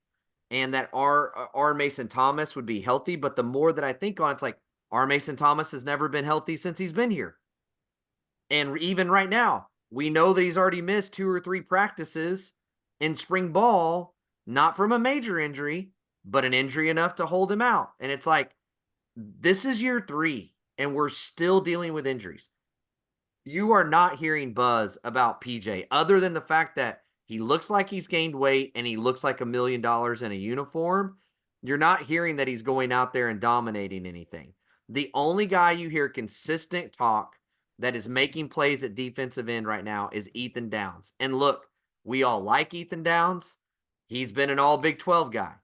and that our Mason Thomas would be healthy. But the more that I think on it, it's like our Mason Thomas has never been healthy since he's been here. And even right now, we know that he's already missed 2 or 3 practices in spring ball, not from a major injury, but an injury enough to hold him out. And it's like, this is year 3, and we're still dealing with injuries. You are not hearing buzz about PJ other than the fact that he looks like he's gained weight and he looks like $1 million in a uniform. You're not hearing that he's going out there and dominating anything. The only guy you hear consistent talk that is making plays at defensive end right now is Ethan Downs. And look, we all like Ethan Downs. He's been an all Big 12 guy.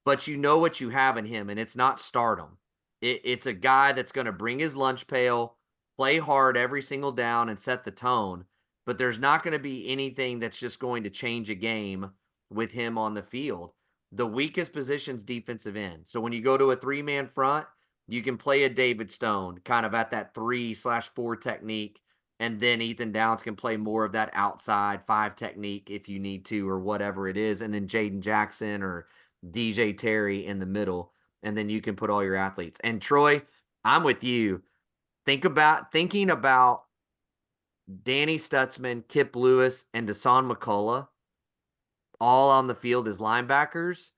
But you know what you have in him, and it's not stardom. It's a guy that's going to bring his lunch pail, play hard every single down, and set the tone. But there's not going to be anything that's just going to change a game with him on the field. The weakest position's defensive end. So when you go to a 3-man front, you can play a David Stone kind of at that 3/4 technique. And then Ethan Downs can play more of that outside 5 technique if you need to, or whatever it is. And then Jaden Jackson or DJ Terry in the middle. And then you can put all your athletes. And Troy, I'm with you. Thinking about Danny Stutzman, Kip Lewis, and Dasan McCullough all on the field as linebackers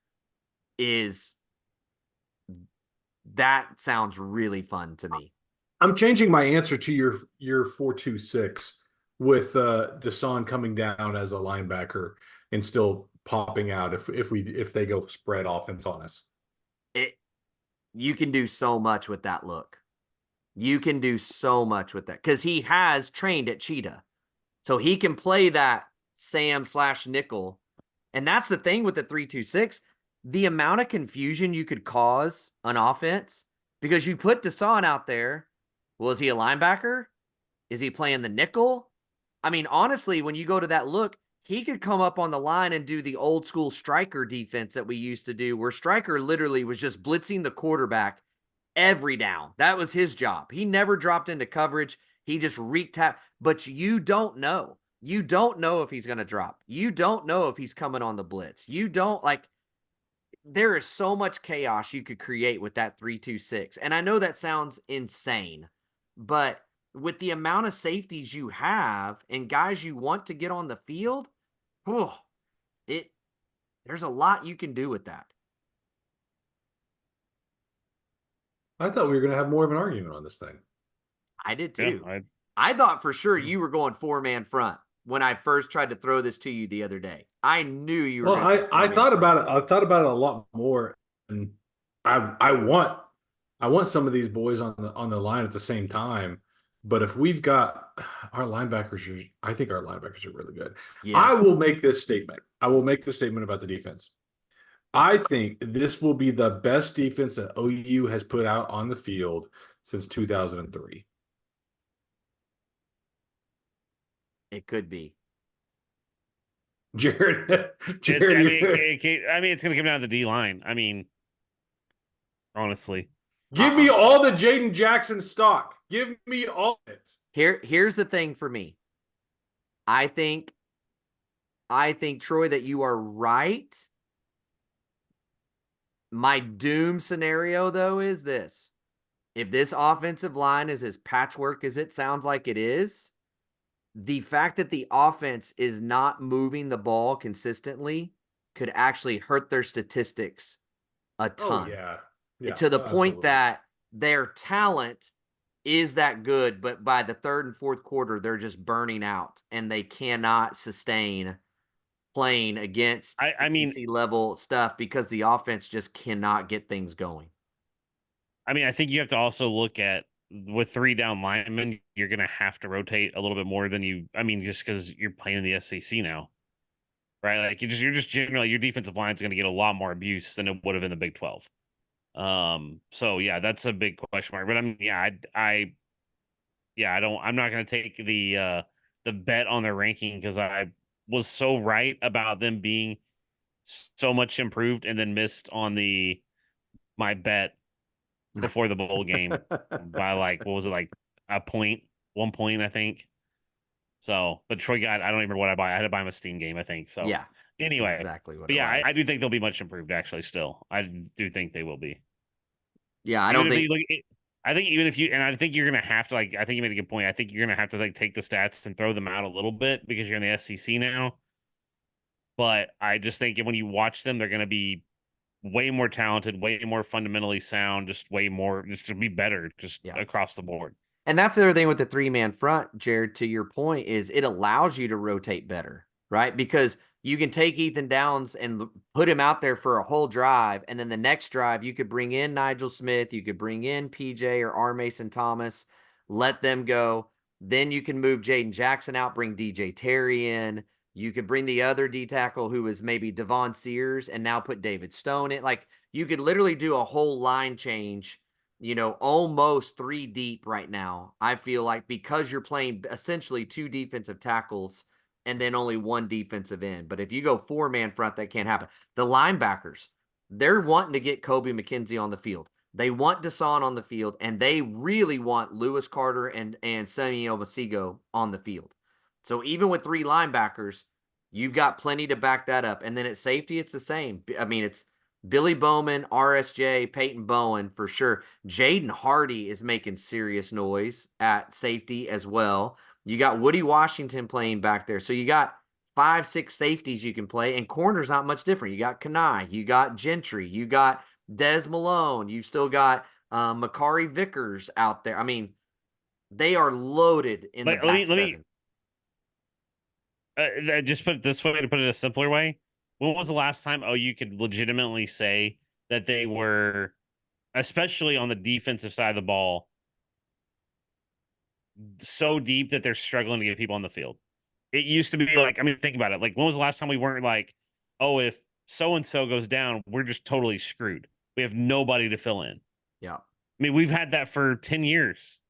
that sounds really fun to me. I'm changing my answer to your 4-2-6 with Dasan coming down as a linebacker and still popping out if they go spread offense on us. You can do so much with that look. You can do so much with that because he has trained at Cheetah. So he can play that Sam/nickel. And that's the thing with the 3-2-6. The amount of confusion you could cause on offense because you put Dasan out there. Well, is he a linebacker? Is he playing the nickel? I mean, honestly, when you go to that look, he could come up on the line and do the old school striker defense that we used to do, where striker literally was just blitzing the quarterback every down. That was his job. He never dropped into coverage. He just wreaked havoc. But you don't know. You don't know if he's going to drop. You don't know if he's coming on the blitz. You don't there is so much chaos you could create with that 3-2-6. And I know that sounds insane, but with the amount of safeties you have and guys you want to get on the field, there's a lot you can do with that. I thought we were going to have more of an argument on this thing. I did too. Yeah, I thought for sure you were going 4-man front when I first tried to throw this to you the other day. I knew you were. Well, I thought about it. I thought about it a lot more, and I want some of these boys on the line at the same time. But if we've got our linebackers, I think our linebackers are really good. Yes. I will make this statement. I will make the statement about the defense. I think this will be the best defense that OU has put out on the field since 2003. It could be. Jared, It's, I Jared, mean, it's going to come down to the D line. I mean, honestly, give me all the Jaden Jackson stock. Give me all of it. Here's the thing for me. I think Troy that you are right. My doom scenario though is this. If this offensive line is as patchwork as it sounds like it is, the fact that the offense is not moving the ball consistently could actually hurt their statistics a ton. Oh yeah. To the point absolutely. that their talent is that good, but by the third and fourth quarter, they're just burning out and they cannot sustain playing against I mean, SEC level stuff because the offense just cannot get things going. I think you have to also look at with 3 down linemen, you're going to have to rotate a little bit more than you. I mean, just because you're playing in the SEC now, right? Like you're just generally your defensive line is going to get a lot more abuse than it would have in the Big 12. So yeah, that's a big question mark. But I'm I'm not going to take the bet on their ranking because I was so right about them being so much improved and then missed on my bet before the bowl game by like what was it, like a point, 1 point, I think. So, but Troy got, I don't remember what I had to buy him a Steam game, I think. So Yeah, anyway, exactly what but it yeah, was. I do think they'll be much improved actually. Still, I do think they will be. Yeah, I don't think. I think even if you, and I think you're gonna have to like, I think you made a good point. I think you're gonna have to like take the stats and throw them out a little bit because you're in the SEC now. But I just think when you watch them, they're gonna be way more talented, way more fundamentally sound, just way more, just to be better, just across the board. And that's the other thing with the 3-man front, Jared, to your point, is it allows you to rotate better, right? Because you can take Ethan Downs and put him out there for a whole drive. And then the next drive, you could bring in Nigel Smith, you could bring in PJ or R. Mason Thomas, let them go. Then you can move Jaden Jackson out, bring DJ Terry in. You could bring the other D tackle who is maybe Devon Sears and now put David Stone in. Like you could literally do a whole line change, almost 3 deep right now. I feel like because you're playing essentially 2 defensive tackles and then only 1 defensive end. But if you go 4-man front, that can't happen. The linebackers, they're wanting to get Kobe McKenzie on the field. They want Deshaun on the field, and they really want Lewis Carter and Samuel Masigo on the field. So even with 3 linebackers, you've got plenty to back that up. And then at safety, it's the same. I mean, it's Billy Bowman, RSJ, Peyton Bowen for sure. Jaden Hardy is making serious noise at safety as well. You got Woody Washington playing back there. So you got 5, 6 safeties you can play, and corner's not much different. You got Kanai, you got Gentry, you got Des Malone, you still got Makari Vickers out there. I mean, they are loaded in the back seven. Just put it this way, to put it a simpler way. When was the last time you could legitimately say that they were, especially on the defensive side of the ball, so deep that they're struggling to get people on the field? It used to be like, I mean, think about it. Like, when was the last time we weren't like, oh, if so-and-so goes down, we're just totally screwed. We have nobody to fill in. Yeah. I mean, we've had that for 10 years.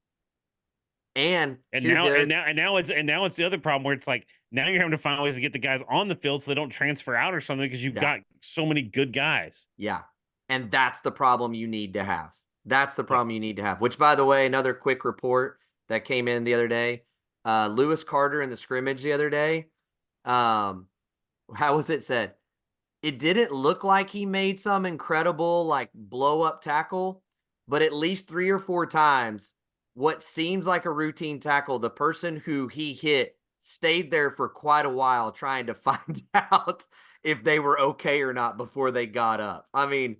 And now it's the other problem where it's like, now you're having to find ways to get the guys on the field so they don't transfer out or something because you've got so many good guys. Yeah. And that's the problem you need to have. That's the problem you need to have, which, by the way, another quick report that came in the other day, Lewis Carter in the scrimmage the other day. How was it said? It didn't look like he made some incredible like blow up tackle, but at least 3 or 4 times, what seems like a routine tackle, the person who he hit stayed there for quite a while trying to find out if they were okay or not before they got up. I mean,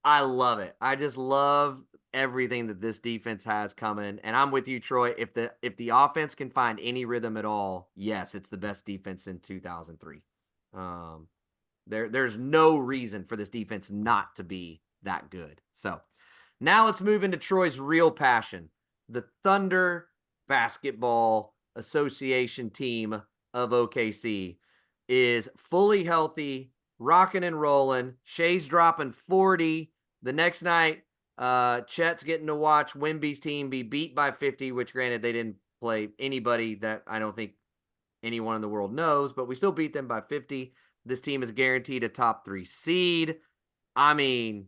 I love it. I just love everything that this defense has coming. And I'm with you, Troy. If the offense can find any rhythm at all, yes, it's the best defense in 2003. There's no reason for this defense not to be that good. So now let's move into Troy's real passion, the Thunder Basketball Association team of OKC is fully healthy, rocking and rolling. Shea's dropping 40. The next night, Chet's getting to watch Wemby's team be beat by 50, which granted they didn't play anybody that I don't think anyone in the world knows, but we still beat them by 50. This team is guaranteed a top 3 seed. I mean,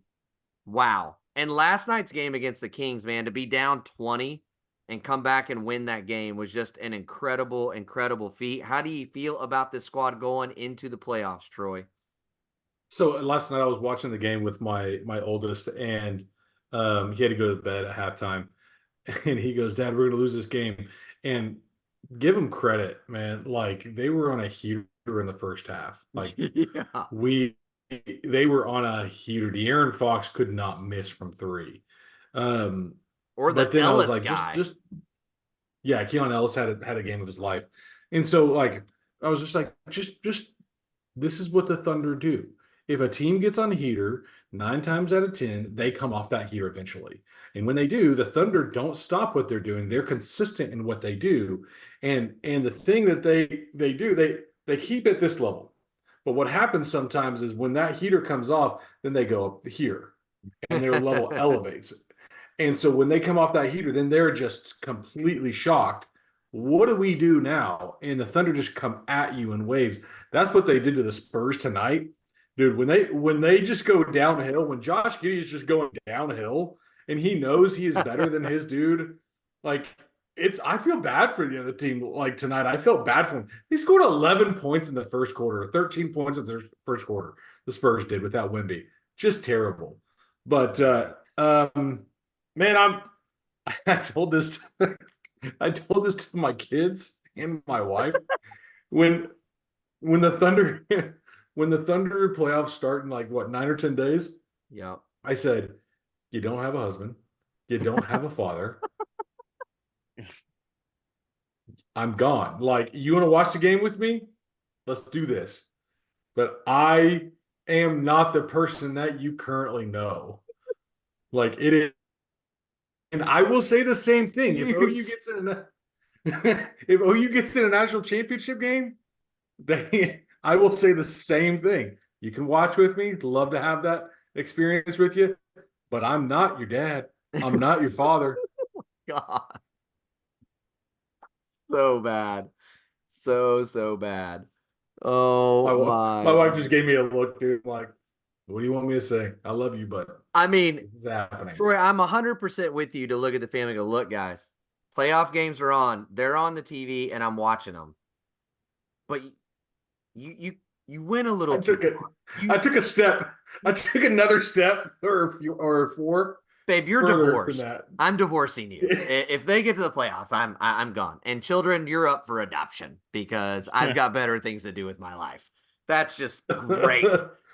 wow. And last night's game against the Kings, man, to be down 20 and come back and win that game was just an incredible, incredible feat. How do you feel about this squad going into the playoffs, Troy? So last night I was watching the game with my oldest, and he had to go to bed at halftime, and he goes, "Dad, we're gonna lose this game." And give him credit, man. Like they were on a heater in the first half. Like Yeah. they were on a heater. De'Aaron Fox could not miss from three. Or But the then I was Ellis like, guy. yeah, Keon Ellis had a game of his life, and so like I was just like, just this is what the Thunder do. If a team gets on a heater, 9 times out of 10, they come off that heater eventually. And when they do, the Thunder don't stop what they're doing. They're consistent in what they do. And the thing that they do, they keep at this level. But what happens sometimes is when that heater comes off, then they go up here and their level elevates. And so when they come off that heater, then they're just completely shocked. What do we do now? And the Thunder just come at you in waves. That's what they did to the Spurs tonight. Dude, when they just go downhill, when Josh Giddey is just going downhill and he knows he is better than his dude, like I feel bad for the other team. Like tonight, I felt bad for him. He scored 11 points in the first quarter, 13 points in the first quarter. The Spurs did without Wemby. Just terrible. But man, I told this I told this to my kids and my wife when the Thunder when the Thunder playoffs start in like what 9 or 10 days. Yep. I said, you don't have a husband, you don't have a father. I'm gone. Like, you want to watch the game with me? Let's do this. But I am not the person that you currently know. Like it is. And I will say the same thing. If OU gets in if OU gets in a national championship game, I will say the same thing. You can watch with me. Love to have that experience with you, but I'm not your dad. I'm not your father. God. So bad. So bad. Oh My wife just gave me a look, dude. Like, what do you want me to say? I love you, but I mean, this is happening. Troy, I'm 100% with you to look at the family and go, look, guys, playoff games are on. They're on the TV, and I'm watching them. But you went a little too far. I took a step. I took another step or four. Babe, you're further divorced. than that. I'm divorcing you. If they get to the playoffs, I'm gone. And children, you're up for adoption because I've got better things to do with my life. That's just great.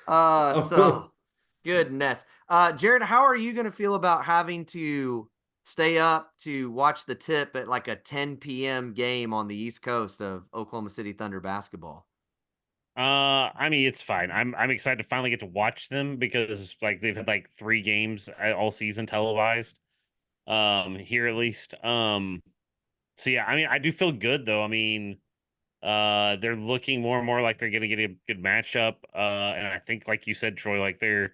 So goodness. Jared, how are you going to feel about having to stay up to watch the tip at like a 10 p.m. game on the East Coast of Oklahoma City Thunder basketball? I mean, it's fine. I'm excited to finally get to watch them because like they've had like 3 games all season televised. Here at least. So yeah, I mean, I do feel good though. I mean, they're looking more and more like they're gonna get a good matchup. And I think, like you said, Troy, like this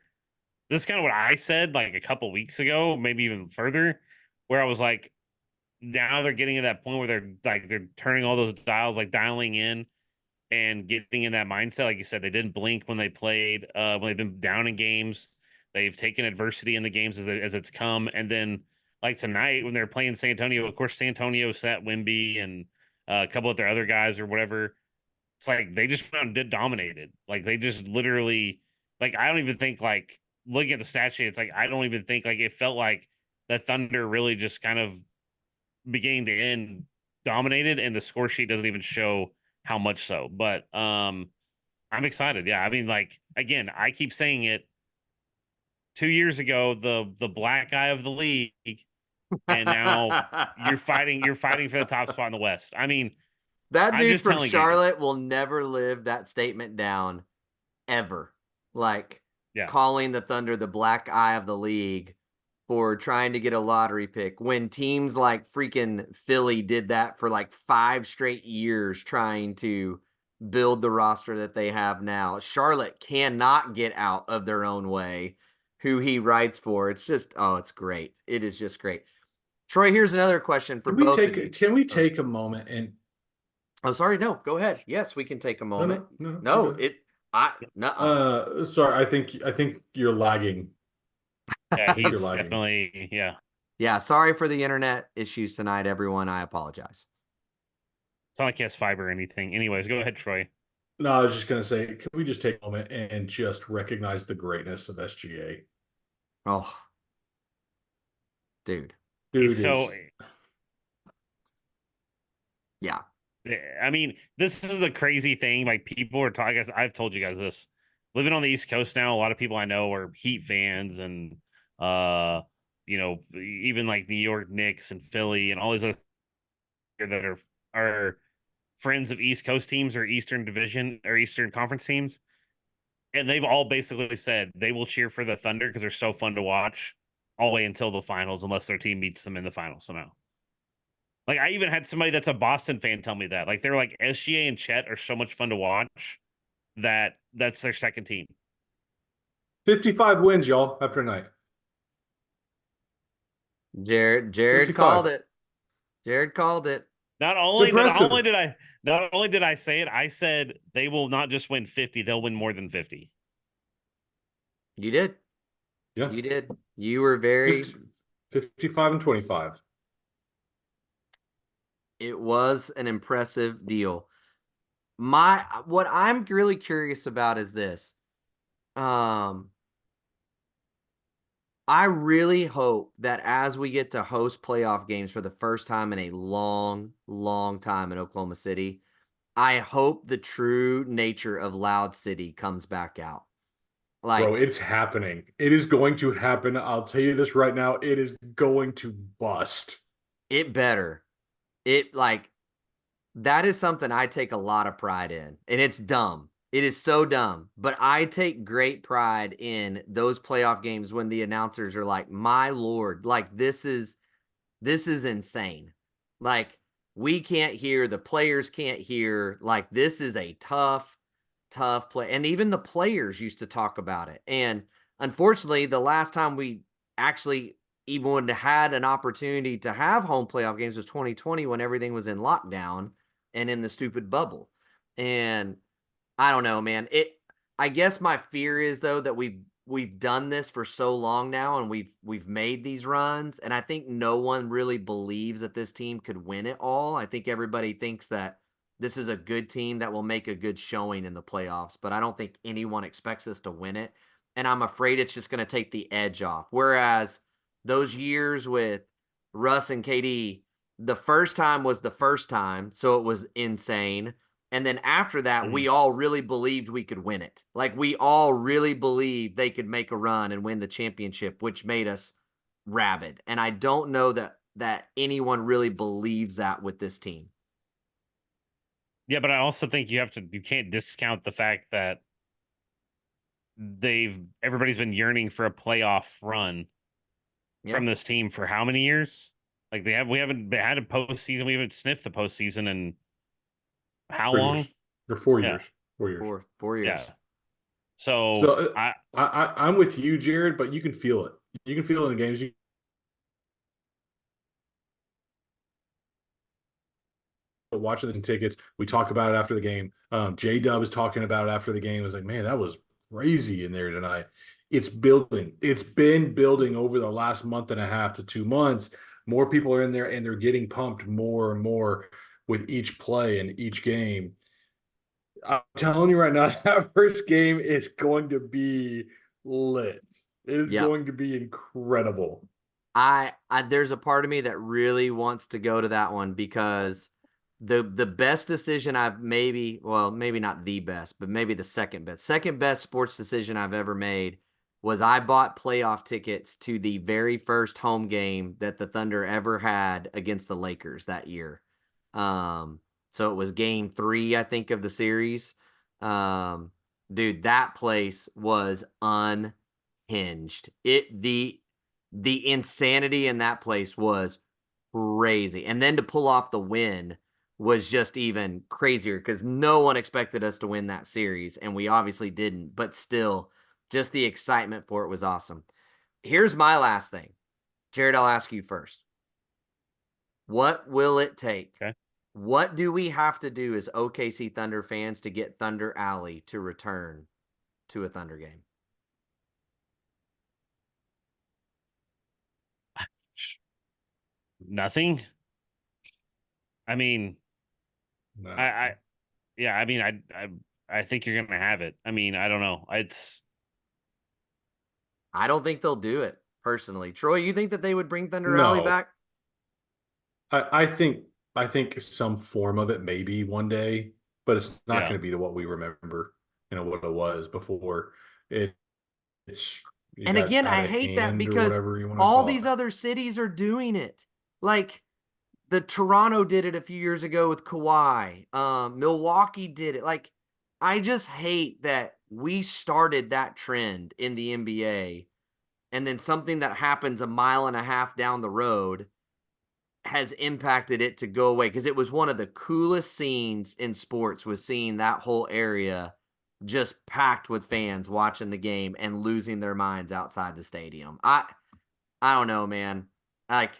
is kind of what I said like a couple weeks ago, maybe even further, where I was like, now they're getting to that point where they're turning all those dials, like dialing in and getting in that mindset. Like you said, they didn't blink when they played, when they've been down in games. They've taken adversity in the games as it's come. And then like tonight when they're playing San Antonio, of course, San Antonio sat Wemby and a couple of their other guys or whatever. It's like they just went out and did dominated. Like they just literally, like, I don't even think like looking at the stat sheet, it's like I don't even think like it felt like the Thunder really just kind of beginning to end dominated, and the score sheet doesn't even show how much so. But I'm excited. Yeah, I mean, like again, I keep saying it. 2 years ago, the black eye of the league, and now you're fighting for the top spot in the West. I mean, that dude from telling you. Charlotte will never live that statement down ever. Like Yeah. calling the Thunder the black eye of the league for trying to get a lottery pick when teams like freaking Philly did that for like 5 straight years trying to build the roster that they have now. Charlotte cannot get out of their own way who he writes for. It's just, oh, it's great. It is just great. Troy, here's another question for both of you. Can we take a moment Oh, sorry. No, go ahead. Yes, we can take a moment. No, No, you're good. Sorry, I think you're lagging. Yeah, I think you're he's lagging. definitely Yeah, sorry for the internet issues tonight, everyone. I apologize. It's not like he has fiber or anything. Anyways, go ahead, Troy. No, I was just gonna say, can we just take a moment and just recognize the greatness of SGA? Oh, dude. He's Dude so. is Yeah. I mean, this is the crazy thing. Like people are talking. I guess I've told you guys this. Living on the East Coast now, a lot of people I know are Heat fans, and uh, even like New York Knicks and Philly and all these other that are friends of East Coast teams or Eastern Division or Eastern Conference teams, and they've all basically said they will cheer for the Thunder because they're so fun to watch all the way until the finals, unless their team beats them in the finals somehow. Like I even had somebody that's a Boston fan tell me that. Like they're like SGA and Chet are so much fun to watch that's their second team. 55 wins, y'all, after a night. Jared called 55. it. Jared called it. Not It's only impressive. did I say it, I said they will not just win 50, they'll win more than 50. You did. Yeah. You did. You were very 55 and 25. It was an impressive deal. What I'm really curious about is this. I really hope that as we get to host playoff games for the first time in a long, long time in Oklahoma City, I hope the true nature of Loud City comes back out. Like, Bro, it's happening. It is going to happen. I'll tell you this right now. It is going to bust. it better. That is something I take a lot of pride in, and it's dumb. It is so dumb, but I take great pride in those playoff games when the announcers are like, "My Lord, like this is insane. Like we can't hear, the players can't hear. Like this is a tough, tough play." And even the players used to talk about it. And unfortunately, the last time we actually even had an opportunity to have home playoff games was 2020 when everything was in lockdown and in the stupid bubble. And I don't know, man. I guess my fear is though that we've done this for so long now and we've made these runs, and I think no one really believes that this team could win it all. I think everybody thinks that this is a good team that will make a good showing in the playoffs, but I don't think anyone expects us to win it. And I'm afraid it's just going to take the edge off. Whereas those years with Russ and KD, the first time was the first time, so it was insane. And then after that, we all really believed we could win it. Like we all really believed they could make a run and win the championship, which made us rabid. And I don't know that anyone really believes that with this team. Yeah, but I also think you can't discount the fact that everybody's been yearning for a playoff run from this team for how many years? Like we haven't had a postseason. We haven't sniffed the postseason in how 3 long? years. Or 4 Yeah. years. 4 years. 4 years. Yeah. So I'm with you, Jared, but you can feel it. You can feel it in the games. Watching the tickets, we talk about it after the game. J Dub is talking about it after the game. It was like, man, that was crazy in there tonight. It's building. It's been building over the last month and a half to 2 months. More people are in there and they're getting pumped more and more with each play and each game. I'm telling you right now, that first game is going to be lit. It is going to be incredible. I there's a part of me that really wants to go to that one because the best decision I've maybe not the best, but maybe the second best sports decision I've ever made was I bought playoff tickets to the very first home game that the Thunder ever had against the Lakers that year. So it was game 3, I think, of the series. Dude, that place was unhinged. The insanity in that place was crazy. And then to pull off the win was just even crazier because no one expected us to win that series, and we obviously didn't, but still, just the excitement for it was awesome. Here's my last thing. Jared, I'll ask you first. What will it take What do we have to do as OKC Thunder fans to get Thunder Alley to return to a Thunder game? Nothing. I mean, No. yeah, I mean, I think you're gonna have it. I mean, I don't know. I don't think they'll do it personally. Troy, you think that they would bring Thunder Alley No. back? I think some form of it maybe one day, but it's not Yeah. going to be to what we remember, what it was before. It's you And got again, out I of hate that hand or because whatever you want to all call these it. other cities are doing it. Like the Toronto did it a few years ago with Kawhi. Milwaukee did it. Like, I just hate that we started that trend in the NBA, and then something that happens a mile and a half down the road has impacted it to go away, because it was one of the coolest scenes in sports, was seeing that whole area just packed with fans watching the game and losing their minds outside the stadium. I don't know, man. Like,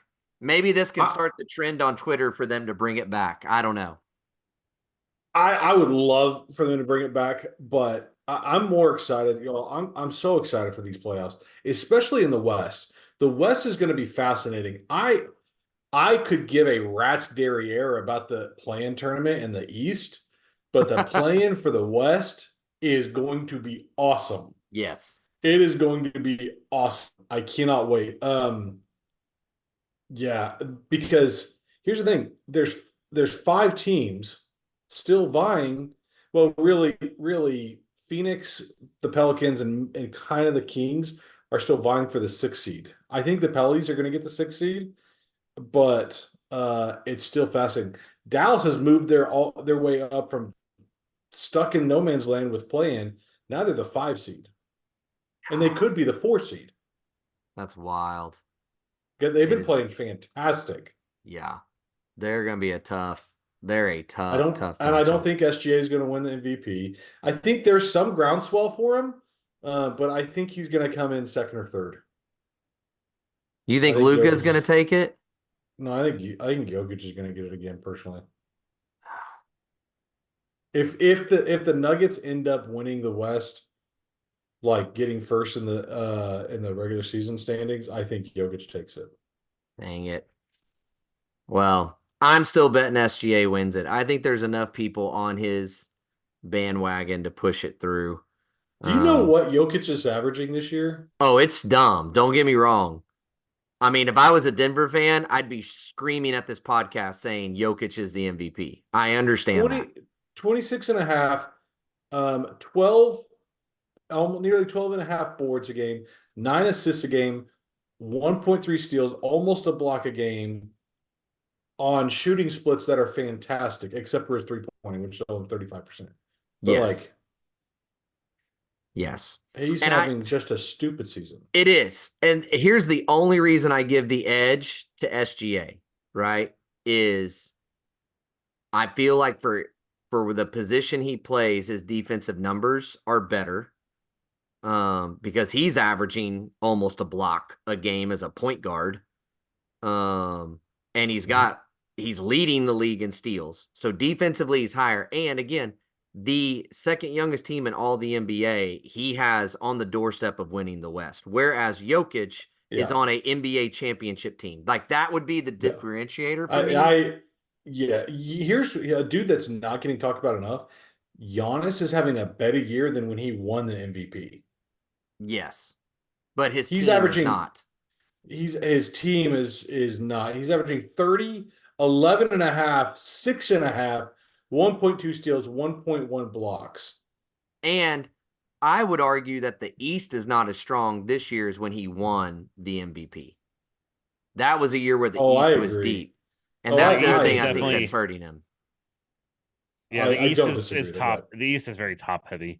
maybe this can start the trend on Twitter for them to bring it back. I don't know. I would love for them to bring it back, but I'm more excited. I'm so excited for these playoffs, especially in the West. The West is going to be fascinating. I could give a rat's derriere about the play-in tournament in the East, but the play-in for the West is going to be awesome. Yes. It is going to be awesome. I cannot wait. Yeah, because here's the thing: there's 5 teams still vying. Well, really, Phoenix, the Pelicans, and kind of the Kings are still vying for the 6th seed. I think the Pellies are going to get the 6th seed, but it's still fascinating. Dallas has moved their way up from stuck in no man's land with play-in. Now they're the 5 seed, and they could be the 4 seed. That's wild. They've been playing fantastic. Yeah. They're going to be they're a tough I don't matchup. think SGA is going to win the MVP. I think there's some groundswell for him, but I think he's going to come in 2nd or 3rd. You think Luka's going to Jokic- take it? No, I think Jokic is going to get it again personally. If the Nuggets end up winning the West, like getting first in the regular season standings, I think Jokic takes it. Dang it. Well, I'm still betting SGA wins it. I think there's enough people on his bandwagon to push it through. Do you know what Jokic is averaging this year? Oh, it's dumb. Don't get me wrong. I mean, if I was a Denver fan, I'd be screaming at this podcast saying Jokic is the MVP. I understand that. 26 and a half, 12, nearly 12 and a half boards a game, 9 assists a game, 1.3 steals, almost a block a game on shooting splits that are fantastic, except for his 3-pointing, which is only 35%. But Yes. Yes. He's having just a stupid season. It is. And here's the only reason I give the edge to SGA, right? Is I feel like for the position he plays, his defensive numbers are better. Because he's averaging almost a block a game as a point guard. And he's leading the league in steals. So defensively he's higher. And again, the second youngest team in all the NBA, he has on the doorstep of winning the West. Whereas Jokic is on a NBA championship team. Like, that would be the differentiator for me. Here's a dude that's not getting talked about enough. Giannis is having a better year than when he won the MVP. Yes. But his He's team averaging, is not. His team is not. He's averaging 30, 11 and a half, 6 and a half, 1.2 steals, 1.1 blocks. And I would argue that the East is not as strong this year as when he won the MVP. That was a year where the East was deep. And that's the other thing I think that's hurting him. Yeah, the East is top. The East is very top heavy.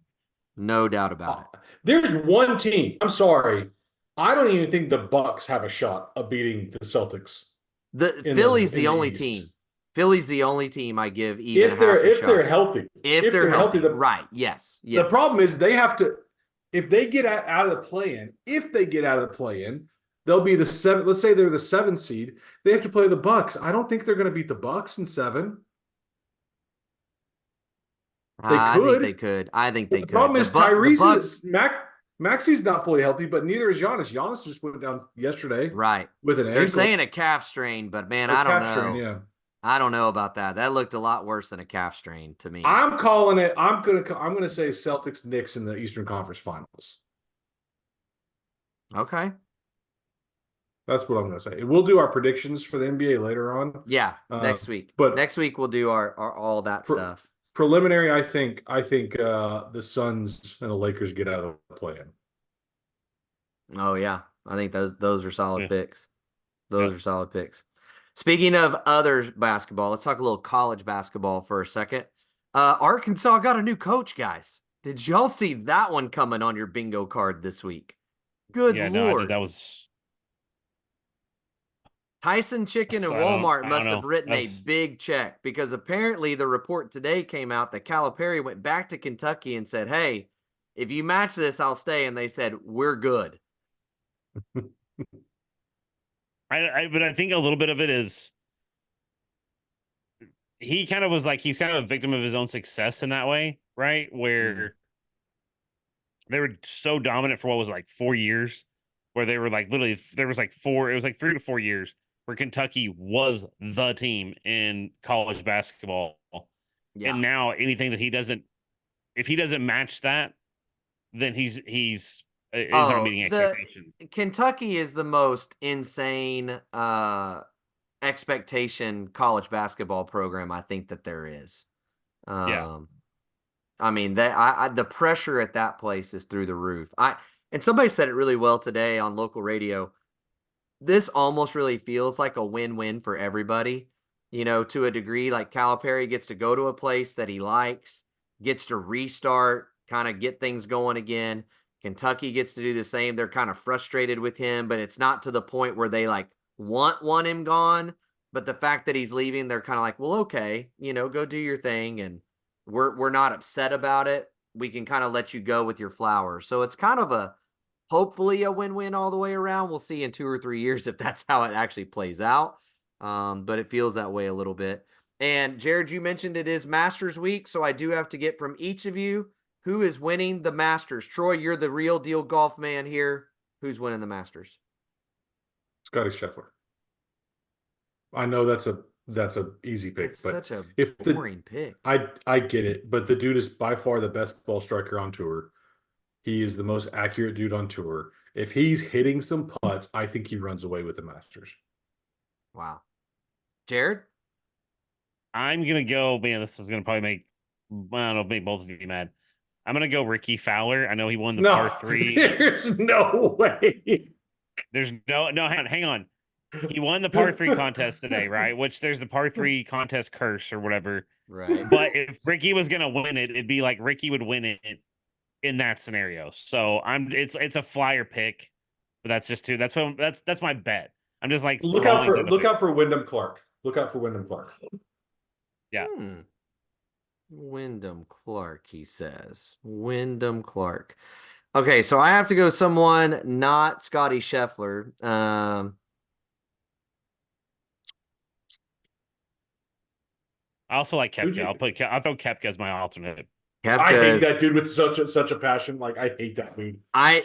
No doubt about it. There's one team. I'm sorry. I don't even think the Bucks have a shot of beating the Celtics. Philly's the only team. Philly's the only team I give even if they're healthy. If they're healthy, right? Yes. The problem is they have to. If they get out of the play-in, they'll be the 7. Let's say they're the 7 seed. They have to play the Bucks. I don't think they're going to beat the Bucks in 7. I think could. they could. I think they The could. problem is The Tyrese Bucks, is Maxi's not fully healthy, but neither is Giannis. Giannis just went down yesterday right? with an They're ankle saying a calf strain, but man, or I don't calf strain. know. Yeah, I don't know about that. That looked a lot worse than a calf strain to me. I'm calling it. I'm gonna say Celtics Knicks in the Eastern Conference Finals. Okay. That's what I'm gonna say. We'll do our predictions for the NBA later on. Yeah, next week. but Next week we'll do our all that stuff. Preliminary, I think the Suns and the Lakers get out of the play-in. Oh yeah, I think those are solid Yeah. picks. Those are solid picks. Speaking of other basketball, let's talk a little college basketball for a second. Arkansas got a new coach, guys. Did y'all see that one coming on your bingo card this week? Good Yeah, Lord. no, that was Tyson Chicken and I don't Walmart must have know. written a That's- big check because apparently the report today came out that Calipari went back to Kentucky and said, hey, if you match this, I'll stay. And they said, we're good. but I think a little bit of it is he kind of was like he's kind of a victim of his own success in that way, right? Where they were so dominant for what was like 4 years, where they were like literally there was like 3 to 4 years where Kentucky was the team in college basketball. Yeah. And now anything that if he doesn't match that, then he's not meeting expectations. Kentucky is the most insane expectation college basketball program I think that there is. Yeah. I mean that the pressure at that place is through the roof. And somebody said it really well today on local radio. This almost really feels like a win-win for everybody, to a degree. Like Calipari gets to go to a place that he likes, gets to restart, kind of get things going again. Kentucky gets to do the same. They're kind of frustrated with him, but it's not to the point where they like want him gone. But the fact that he's leaving, they're kind of like, well, okay, go do your thing. And we're not upset about it. We can kind of let you go with your flowers. So it's kind of hopefully a win-win all the way around. We'll see in 2 or 3 years if that's how it actually plays out. But it feels that way a little bit. And Jared, you mentioned it is Masters week. So I do have to get from each of you who is winning the Masters. Troy, you're the real deal golf man here. Who's winning the Masters? Scotty Scheffler. I know that's a easy pick, It's but such a if boring pick. I get it, but the dude is by far the best ball striker on tour. He is the most accurate dude on tour. If he's hitting some putts, I think he runs away with the Masters. Wow. Jared? I'm gonna go, man, this is gonna probably make make both of you mad. I'm gonna go Ricky Fowler. I know he won the par 3. There's no way. There's no hang on. He won the par 3 contest today, right? Which there's the par 3 contest curse or whatever. Right. But if Ricky was gonna win it, it'd be like Ricky would win it in that scenario. So it's a flyer pick, but that's just too. That's my bet. I'm just like Look out for Wyndham Clark. Look out for Wyndham Clark. Yeah. Wyndham Clark, he says. Wyndham Clark. Okay, so I have to go someone not Scotty Scheffler. I also like Koepka. I'll throw Koepka as my alternate. I hate that dude with such a passion. Like I hate that dude. I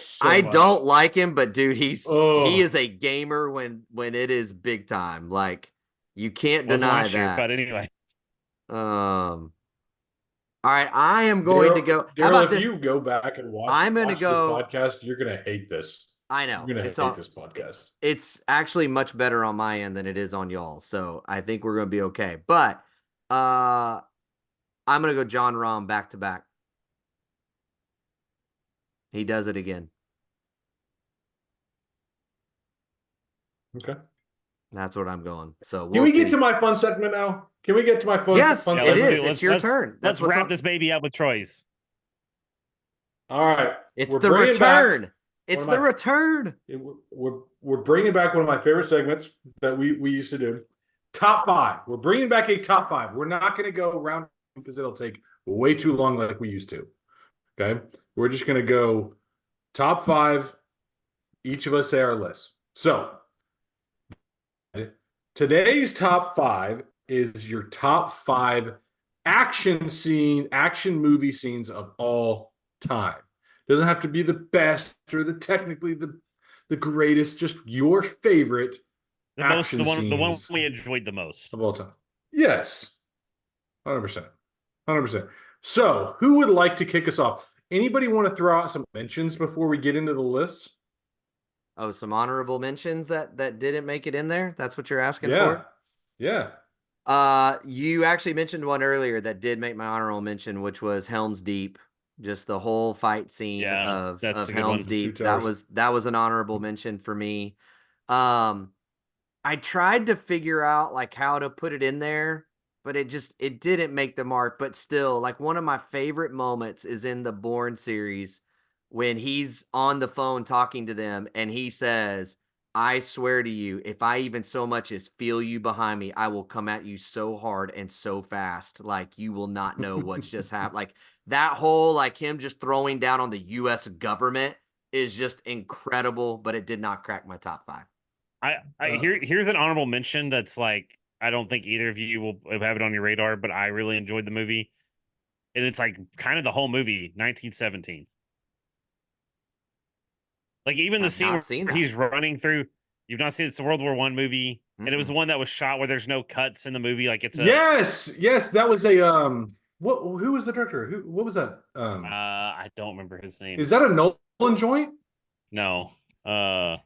don't like him, but dude, he is a gamer when it is big time. Like you can't deny that. But anyway. All right, I am going to go. Daryl, how about if this? you go back and watch, I'm going to go. This podcast, you're going to hate this. I know. You're going to hate this podcast. It's actually much better on my end than it is on y'all. So I think we're going to be okay. But I'm going to go John Rahm back to back. He does it again. Okay. That's what I'm going. So can we get to my fun segment now? Can we get to my fun? Yes, fun it segment? is. It's your turn. Let's wrap this baby up with Troy's. All right. It's the return. It's the return. We're bringing back one of my favorite segments that we used to do. Top 5. We're bringing back a top 5. We're not going to go around because it'll take way too long like we used to. Okay. We're just going to go top 5. Each of us say our list. So today's top 5 is your top 5 action movie scenes of all time. Doesn't have to be the best or technically the greatest, just your favorite action the one scenes we enjoyed the most. of all time. Yes. 100%. 100%. So, who would like to kick us off? Anybody want to throw out some mentions before we get into the list? Oh, some honorable mentions that didn't make it in there. That's what you're asking Yeah. for. Yeah. You actually mentioned one earlier that did make my honorable mention, which was Helm's Deep. Just the whole fight scene Yeah, that's of a good Helm's one. Deep. Two That Towers. was an honorable mention for me. I tried to figure out like how to put it in there, but it didn't make the mark. But still, like one of my favorite moments is in the Bourne series when he's on the phone talking to them and he says, I swear to you, if I even so much as feel you behind me, I will come at you so hard and so fast, like you will not know what's just happened. Like that whole, like him just throwing down on the US government is just incredible, but it did not crack my top 5. Here's an honorable mention that's like I don't think either of you will have it on your radar, but I really enjoyed the movie, and it's like kind of the whole movie, 1917. Like even the I've scene not where seen that. he's running through. You've not seen it's a World War I movie, and it was the Mm-mm. one that was shot where there's no cuts in the movie. Like it's a Yes, that was a who was the director? What was that? I don't remember his name. Is that a Nolan joint? No, That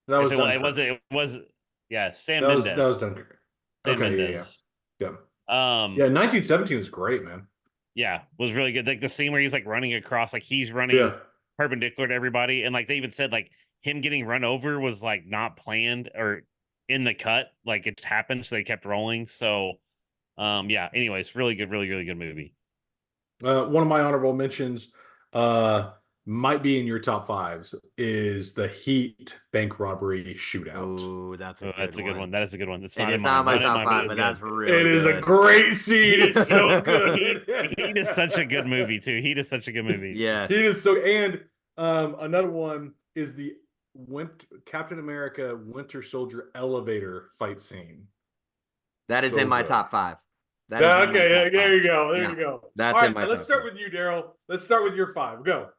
if was it, Dunkirk. it was yeah, Sam That was Mendes. Dunkirk. Sam Okay, Mendes. yeah. Yeah, 1917 was great, man. Yeah, was really good. Like the scene where he's like running across, like he's running Yeah. perpendicular to everybody, and like they even said like him getting run over was like not planned or in the cut, like it's happened, so they kept rolling. So, yeah. Anyways, really good movie. One of my honorable mentions might be in your top 5s is the Heat bank robbery shootout. Oh, that's a Oh, good that's a good one. one. That is a good one. It's It not in is not mine. my Not in top mine, but 5, it's but good. that's really It is a good. great scene. It's so Heat, good. Heat is such a good movie too. Heat is such a good movie. Yes. He is so, and another one is the Captain America Winter Soldier elevator fight scene. That is So in my good. top 5. That is Yeah, in my okay, top there 5. you go. There Yeah, you go. that's All in right, my let's top start 5. with you, Daryl. Let's start with your 5. Go.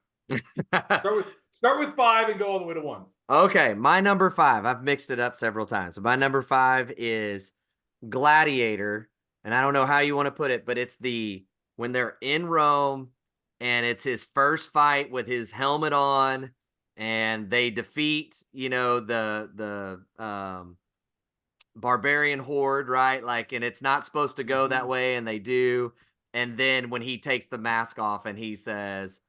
Start with 5 and go all the way to 1. Okay, my number 5. I've mixed it up several times. But my number 5 is Gladiator, and I don't know how you want to put it, but it's when they're in Rome and it's his first fight with his helmet on and they defeat, the barbarian horde, right? Like, and it's not supposed to go that way, and they do. And then when he takes the mask off and he says,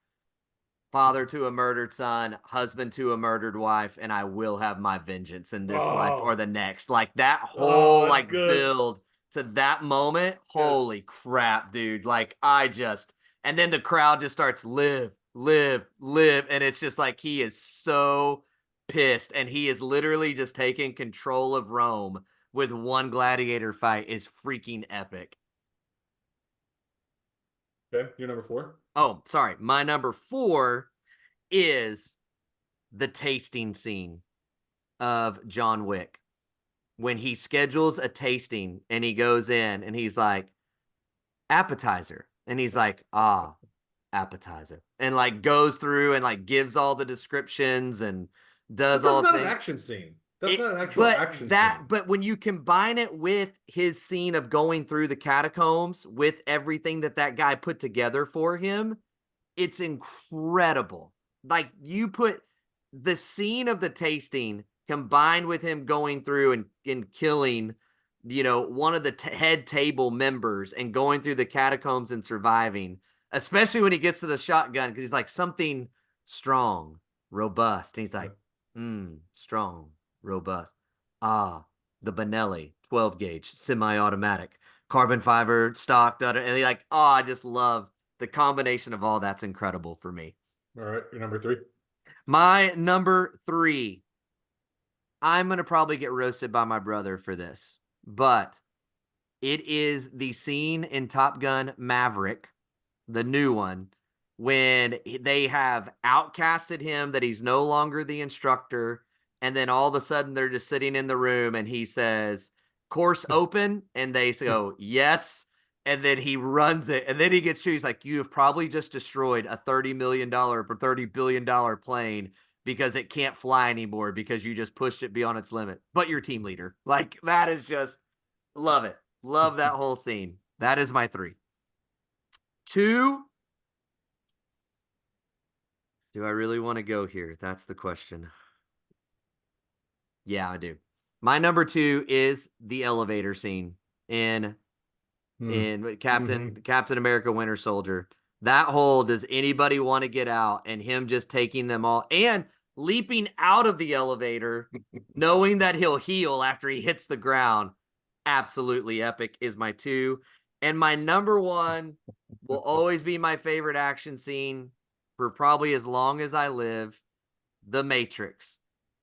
father to a murdered son, husband to a murdered wife, and I will have my vengeance in this life or the next. Like that whole that's like good. build to that moment. Yes. Holy crap, dude. Like and then the crowd just starts live. And it's just like he is so pissed. And he is literally just taking control of Rome with one gladiator fight is freaking epic. Okay, you're number 4. Oh, sorry. My number 4 is the tasting scene of John Wick when he schedules a tasting and he goes in and he's like, appetizer. And he's like, appetizer. And like goes through and like gives all the descriptions and does all That's not things. an action scene. That's not an actual action scene. But when you combine it with his scene of going through the catacombs with everything that guy put together for him, it's incredible. Like you put the scene of the tasting combined with him going through and killing, one of the head table members and going through the catacombs and surviving, especially when he gets to the shotgun, because he's like something strong, robust. And he's like, strong, robust. The Benelli 12 gauge semi-automatic carbon fiber stock. And he's like, I just love the combination of all that's incredible for me. All right, your number 3. My number 3. I'm going to probably get roasted by my brother for this, but it is the scene in Top Gun Maverick, the new one, when they have outcasted him, that he's no longer the instructor. And then all of a sudden they're just sitting in the room and he says, course open, and they go, yes. And then he runs it, and then he gets to, he's like, you have probably just destroyed a $30 million or $30 billion plane because it can't fly anymore because you just pushed it beyond its limit. But you're team leader. Like, that is just, love it. Love that whole scene. That is my 3. 2. Do I really want to go here? That's the question. Yeah, I do. My number 2 is the elevator scene in Captain America Winter Soldier. That whole, does anybody want to get out, and him just taking them all and leaping out of the elevator, knowing that he'll heal after he hits the ground. Absolutely epic is my 2. And my number 1 will always be my favorite action scene for probably as long as I live. The Matrix.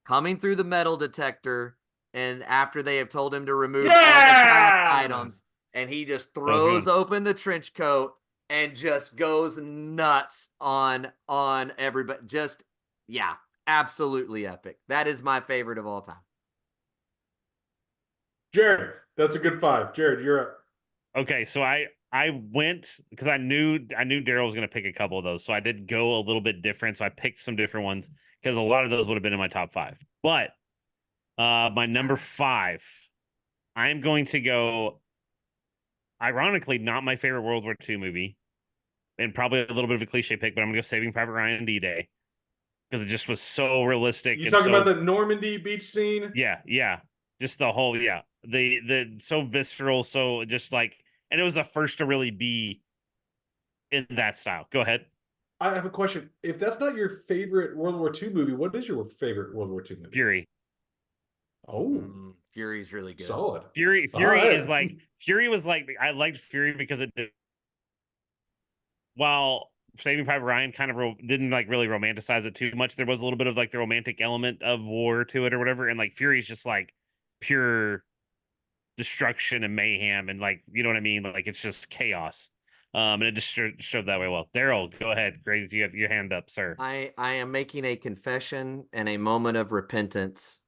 Coming through the metal detector, and after they have told him to remove all metallic items, and he just throws open the trench coat and just goes nuts on everybody. Just, yeah, absolutely epic. That is my favorite of all time. Jared, that's a good 5. Jared, you're up. Okay, so I went because I knew Daryl was going to pick a couple of those, so I did go a little bit different. So I picked some different ones because a lot of those would have been in my top 5. But my number 5, I am going to go. Ironically, not my favorite World War II movie, and probably a little bit of a cliche pick, but I'm going to go Saving Private Ryan and D-Day because it just was so realistic. You talking about the Normandy beach scene? Yeah, just the whole the so visceral, so just like, and it was the first to really be in that style. Go ahead. I have a question. If that's not your favorite World War II movie, what is your favorite World War II movie? Fury. Oh, Fury's really good. Solid. Fury is like, Fury was like, I liked Fury because it did, while Saving Private Ryan kind of didn't like really romanticize it too much. There was a little bit of like the romantic element of war to it or whatever, and like Fury's just like pure destruction and mayhem, and like, you know what I mean, like it's just chaos. And it just showed that way well. Daryl, go ahead. Great, you have your hand up, sir. I am making a confession and a moment of repentance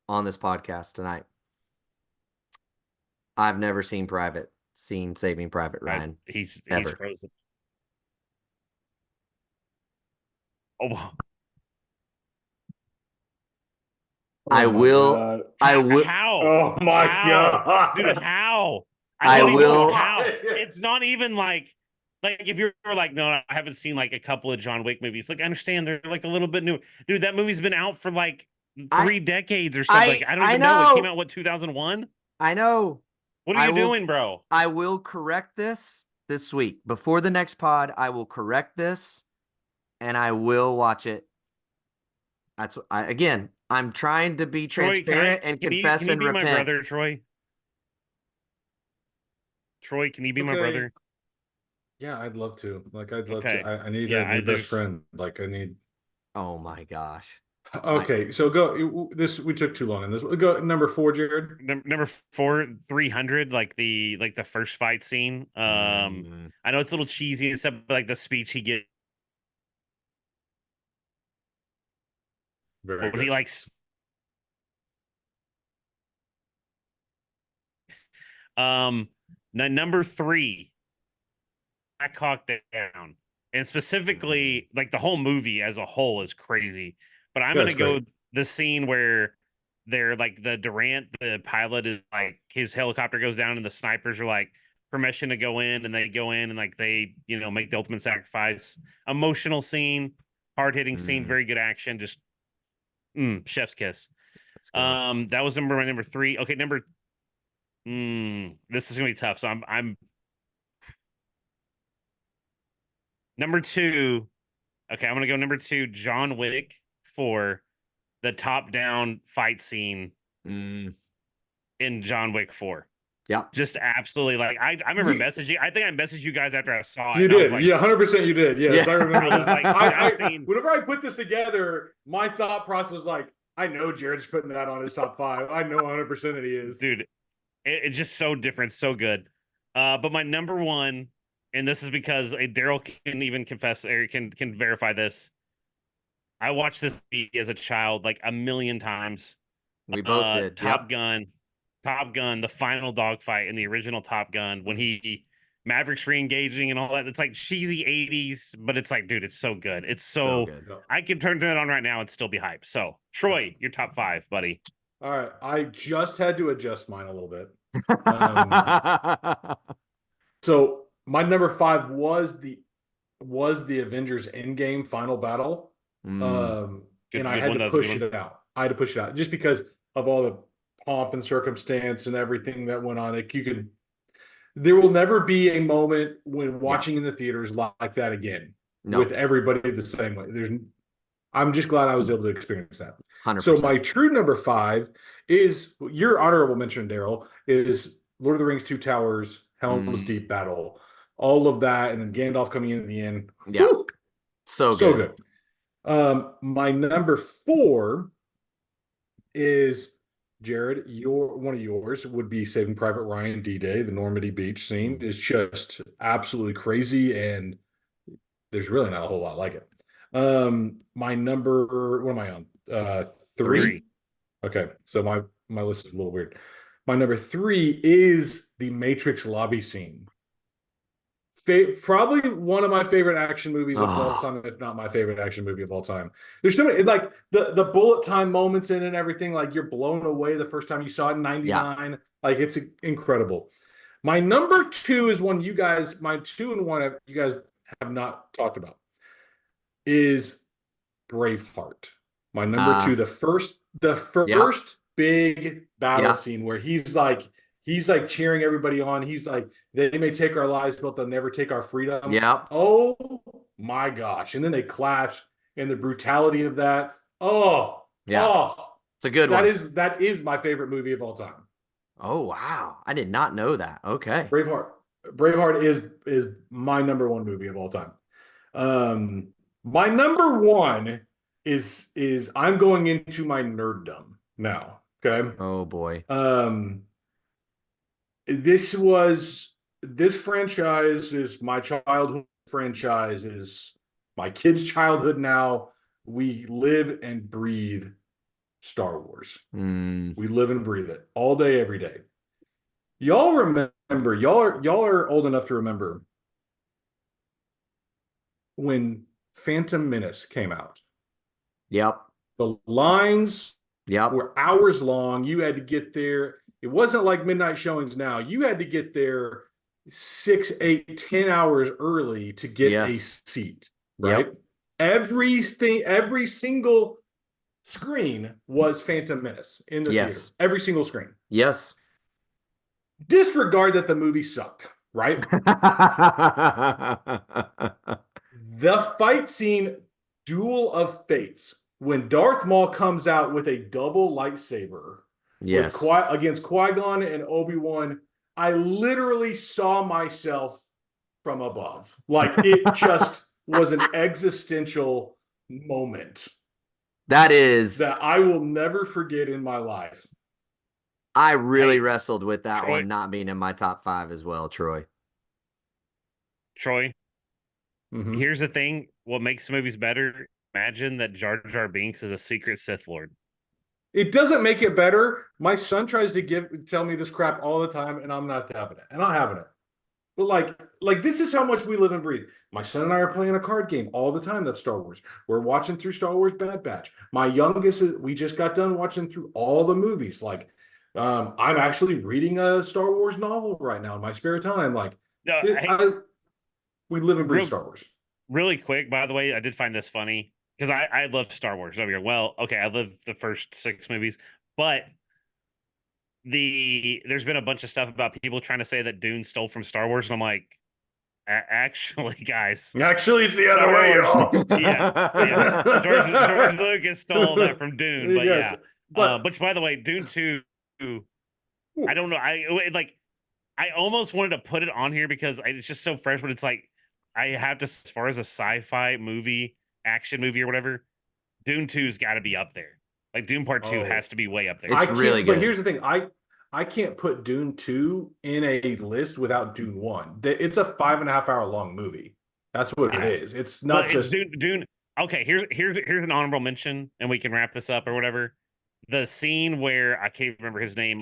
on this podcast tonight. I've never seen Saving Private Ryan. He's ever. frozen. Oh, wow. I will. How? Oh my God, dude! How? I don't even will. know how. It's not even like if you're like, no, I haven't seen like a couple of John Wick movies. Like, I understand they're like a little bit new, dude. That movie's been out for like 3 decades or something. I don't even know. It came out 2001. I know. What are you doing, bro? I will correct this week before the next pod. I will correct this, and I will watch it. That's what again. I'm trying to be transparent and confess and repent. Can you be my brother, Troy? Troy, can you be my brother? Yeah, I'd love to. Like, I'd love to. I need a new best friend. Like, I need. Oh my gosh. Okay, so go. We took too long on this. Go number 4, Jared. Number 4, 300. Like the first fight scene. I know it's a little cheesy and stuff, but like the speech he gets. When he likes. Now, number 3, Black Hawk Down, and specifically like the whole movie as a whole is crazy. But I'm gonna go the scene where they're like the Durant, the pilot, is like his helicopter goes down and the snipers are like permission to go in, and they go in and like they make the ultimate sacrifice. Emotional scene, hard hitting scene, very good action, just chef's kiss. That was my number 3. Okay, this is gonna be tough. So I'm number 2. Okay, I'm gonna go number 2, John Wick, for the top-down fight scene in John Wick 4. Yeah, just absolutely like I remember messaging. I think I messaged you guys after I saw it. You did, like, 100%. You did. Yes, I remember. I was like, whenever I put this together, my thought process was like, I know Jared's putting that on his top 5. I know 100% that he is, dude. It's just so different, so good. But my number 1, and this is because Daryl can even confess or can verify this. I watched this as a child like a million times. We both did. Top Gun. Top Gun, the final dogfight in the original Top Gun, when he Maverick's re-engaging and all that. It's like cheesy 80s, but it's like, dude, it's so good. It's So so good. I can turn it on right now and still be hyped. So, Troy, your top 5, buddy. All right. I just had to adjust mine a little bit. So my number 5 was the Avengers Endgame final battle. And I had to push it out. I had to push it out just because of all the pomp and circumstance and everything that went on. Like there will never be a moment when watching in the theaters like that again with everybody the same way. I'm just glad I was able to experience that. 100%. So my true number 5 is your honorable mention, Daryl, is Lord of the Rings, Two Towers, Helm's Deep battle, all of that, and then Gandalf coming in at the end. Yeah, Woo! so good. My number 4 is Jared. One of yours would be Saving Private Ryan, D-Day. The Normandy Beach scene is just absolutely crazy, and there's really not a whole lot like it. My number, what am I on? 3. Okay, so my list is a little weird. My number 3 is the Matrix lobby scene. Probably one of my favorite action movies of all time, if not my favorite action movie of all time. There's so many, like the bullet time moments in it and everything. Like you're blown away the first time you saw it in '99. Yeah. Like it's incredible. My number 2 is one my 2 and 1 you guys have not talked about. Is Braveheart. My number 2, the first big battle scene where he's like cheering everybody on. He's like, they may take our lives, but they'll never take our freedom. Yeah. Oh my gosh. And then they clash and the brutality of that. Oh, yeah. Oh, it's a good one. That is my favorite movie of all time. Oh, wow. I did not know that. Okay. Braveheart is my number 1 movie of all time. My number 1 is I'm going into my nerddom now. Okay. Oh boy. This franchise is my childhood franchise, is my kid's childhood now. We live and breathe Star Wars. We live and breathe it all day, every day. Y'all remember, y'all are old enough to remember when Phantom Menace came out. Yep. The lines were hours long. You had to get there. It wasn't like midnight showings now. You had to get there 6, 8, 10 hours early to get a seat, right? Yep. Every single screen was Phantom Menace in the theater. Every single screen. Yes. Disregard that the movie sucked, right? The fight scene, Duel of Fates, when Darth Maul comes out with a double lightsaber against Qui-Gon and Obi-Wan, I literally saw myself from above. Like it just was an existential moment. That I will never forget in my life. I really wrestled with that one not being in my top 5 as well, Troy. Here's the thing. What makes movies better? Imagine that Jar Jar Binks is a secret Sith Lord. It doesn't make it better. My son tries to tell me this crap all the time, and I'm not having it. And I'm having it. But like this is how much we live and breathe. My son and I are playing a card game all the time. That's Star Wars. We're watching through Star Wars Bad Batch. My youngest we just got done watching through all the movies. Like, I'm actually reading a Star Wars novel right now in my spare time. Like, we live and breathe Star Wars. Really quick, by the way, I did find this funny because I love Star Wars. I love the first 6 movies, but there's been a bunch of stuff about people trying to say that Dune stole from Star Wars, and I'm like, actually, guys, it's the other way around. George Lucas stole that from Dune, but which, by the way, Dune 2, I don't know, I almost wanted to put it on here because it's just so fresh, but it's like I have to, as far as a sci-fi movie, action movie or whatever, Dune 2's got to be up there. Like Dune Part 2 has to be way up there. It's really good. But here's the thing. I can't put Dune 2 in a list without Dune 1. It's a 5.5 hour long movie. That's what it is. It's not just Dune. Okay, here's an honorable mention, and we can wrap this up or whatever. the scene where I can't remember his name,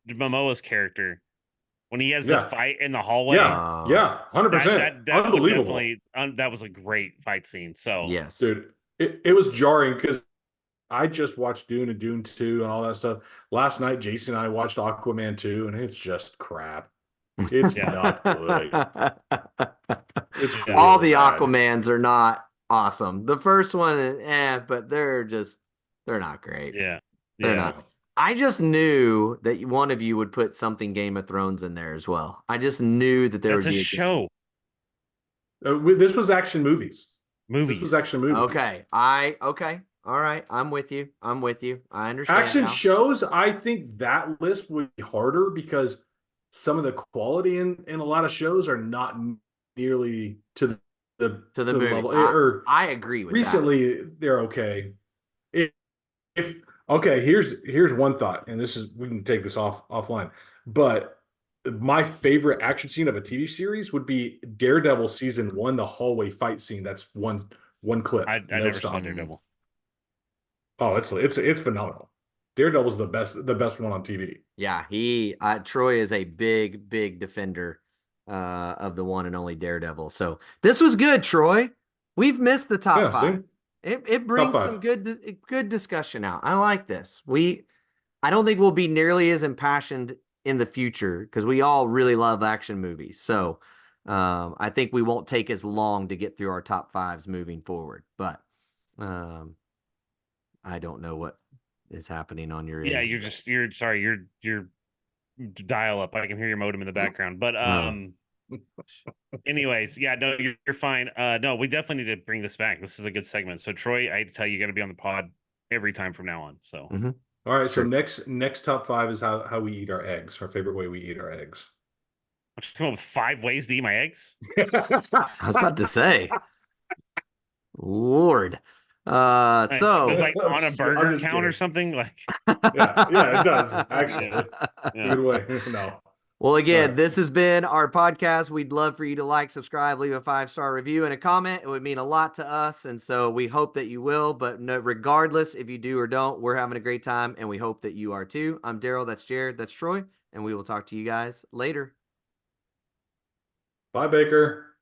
Momoa's character, when he has the Yeah. fight in the hallway. Yeah, yeah, 100%. That would Unbelievable. definitely that was a great fight scene. So Yes. Dude, it was jarring because I just watched Dune and Dune 2 and all that stuff. Last night, Jason and I watched Aquaman 2, and it's just crap. It's Yeah. not good. It's Yeah. All really the bad. Aquamans are not awesome. The first one, but they're not great. yeah, They're yeah. not. I just knew that one of you would put something Game of Thrones in there as well. I just knew that there That's would a be show. This was action movies. Movies. This was action movies. Okay. Okay. All right. I'm with you. I understand. Action now. shows, I think that list would be harder because some of the quality in a lot of shows are not nearly to the movie. level. Or I agree with that. recently, they're okay. If okay, here's one thought, and this is we can take this offline. But my favorite action scene of a TV series would be Daredevil season 1, the hallway fight scene. That's one clip. I no never stop. saw Daredevil. Oh, it's phenomenal. Daredevil's the best one on TV. Yeah, Troy is a big defender of the one and only Daredevil. So this was good, Troy. We've missed the top Yeah, five. see? It brings five. some good discussion out. I like this. I don't think we'll be nearly as impassioned in the future because we all really love action movies. So I think we won't take as long to get through our top fives moving forward. But I don't know what is happening on your Yeah, end. you're dial up. I can hear your modem in the background. But anyways, yeah, no, you're fine. No, we definitely need to bring this back. This is a good segment. So Troy, I tell you, got to be on the pod every time from now on. So All right, Sure. so next top 5 is how we eat our eggs, our favorite way we eat our eggs. I'm just coming up with 5 ways to eat my eggs. I was about to say, Lord. So It's like on a I'm burger just count kidding. or something. Like, yeah, it does actually. Yeah. Good way. No. Well, again, Right. this has been our podcast. We'd love for you to like, subscribe, leave a 5-star review and a comment. It would mean a lot to us. And so we hope that you will. But no, regardless, if you do or don't, we're having a great time. And we hope that you are too. I'm Daryl. That's Jared. That's Troy. And we will talk to you guys later. Bye, Baker.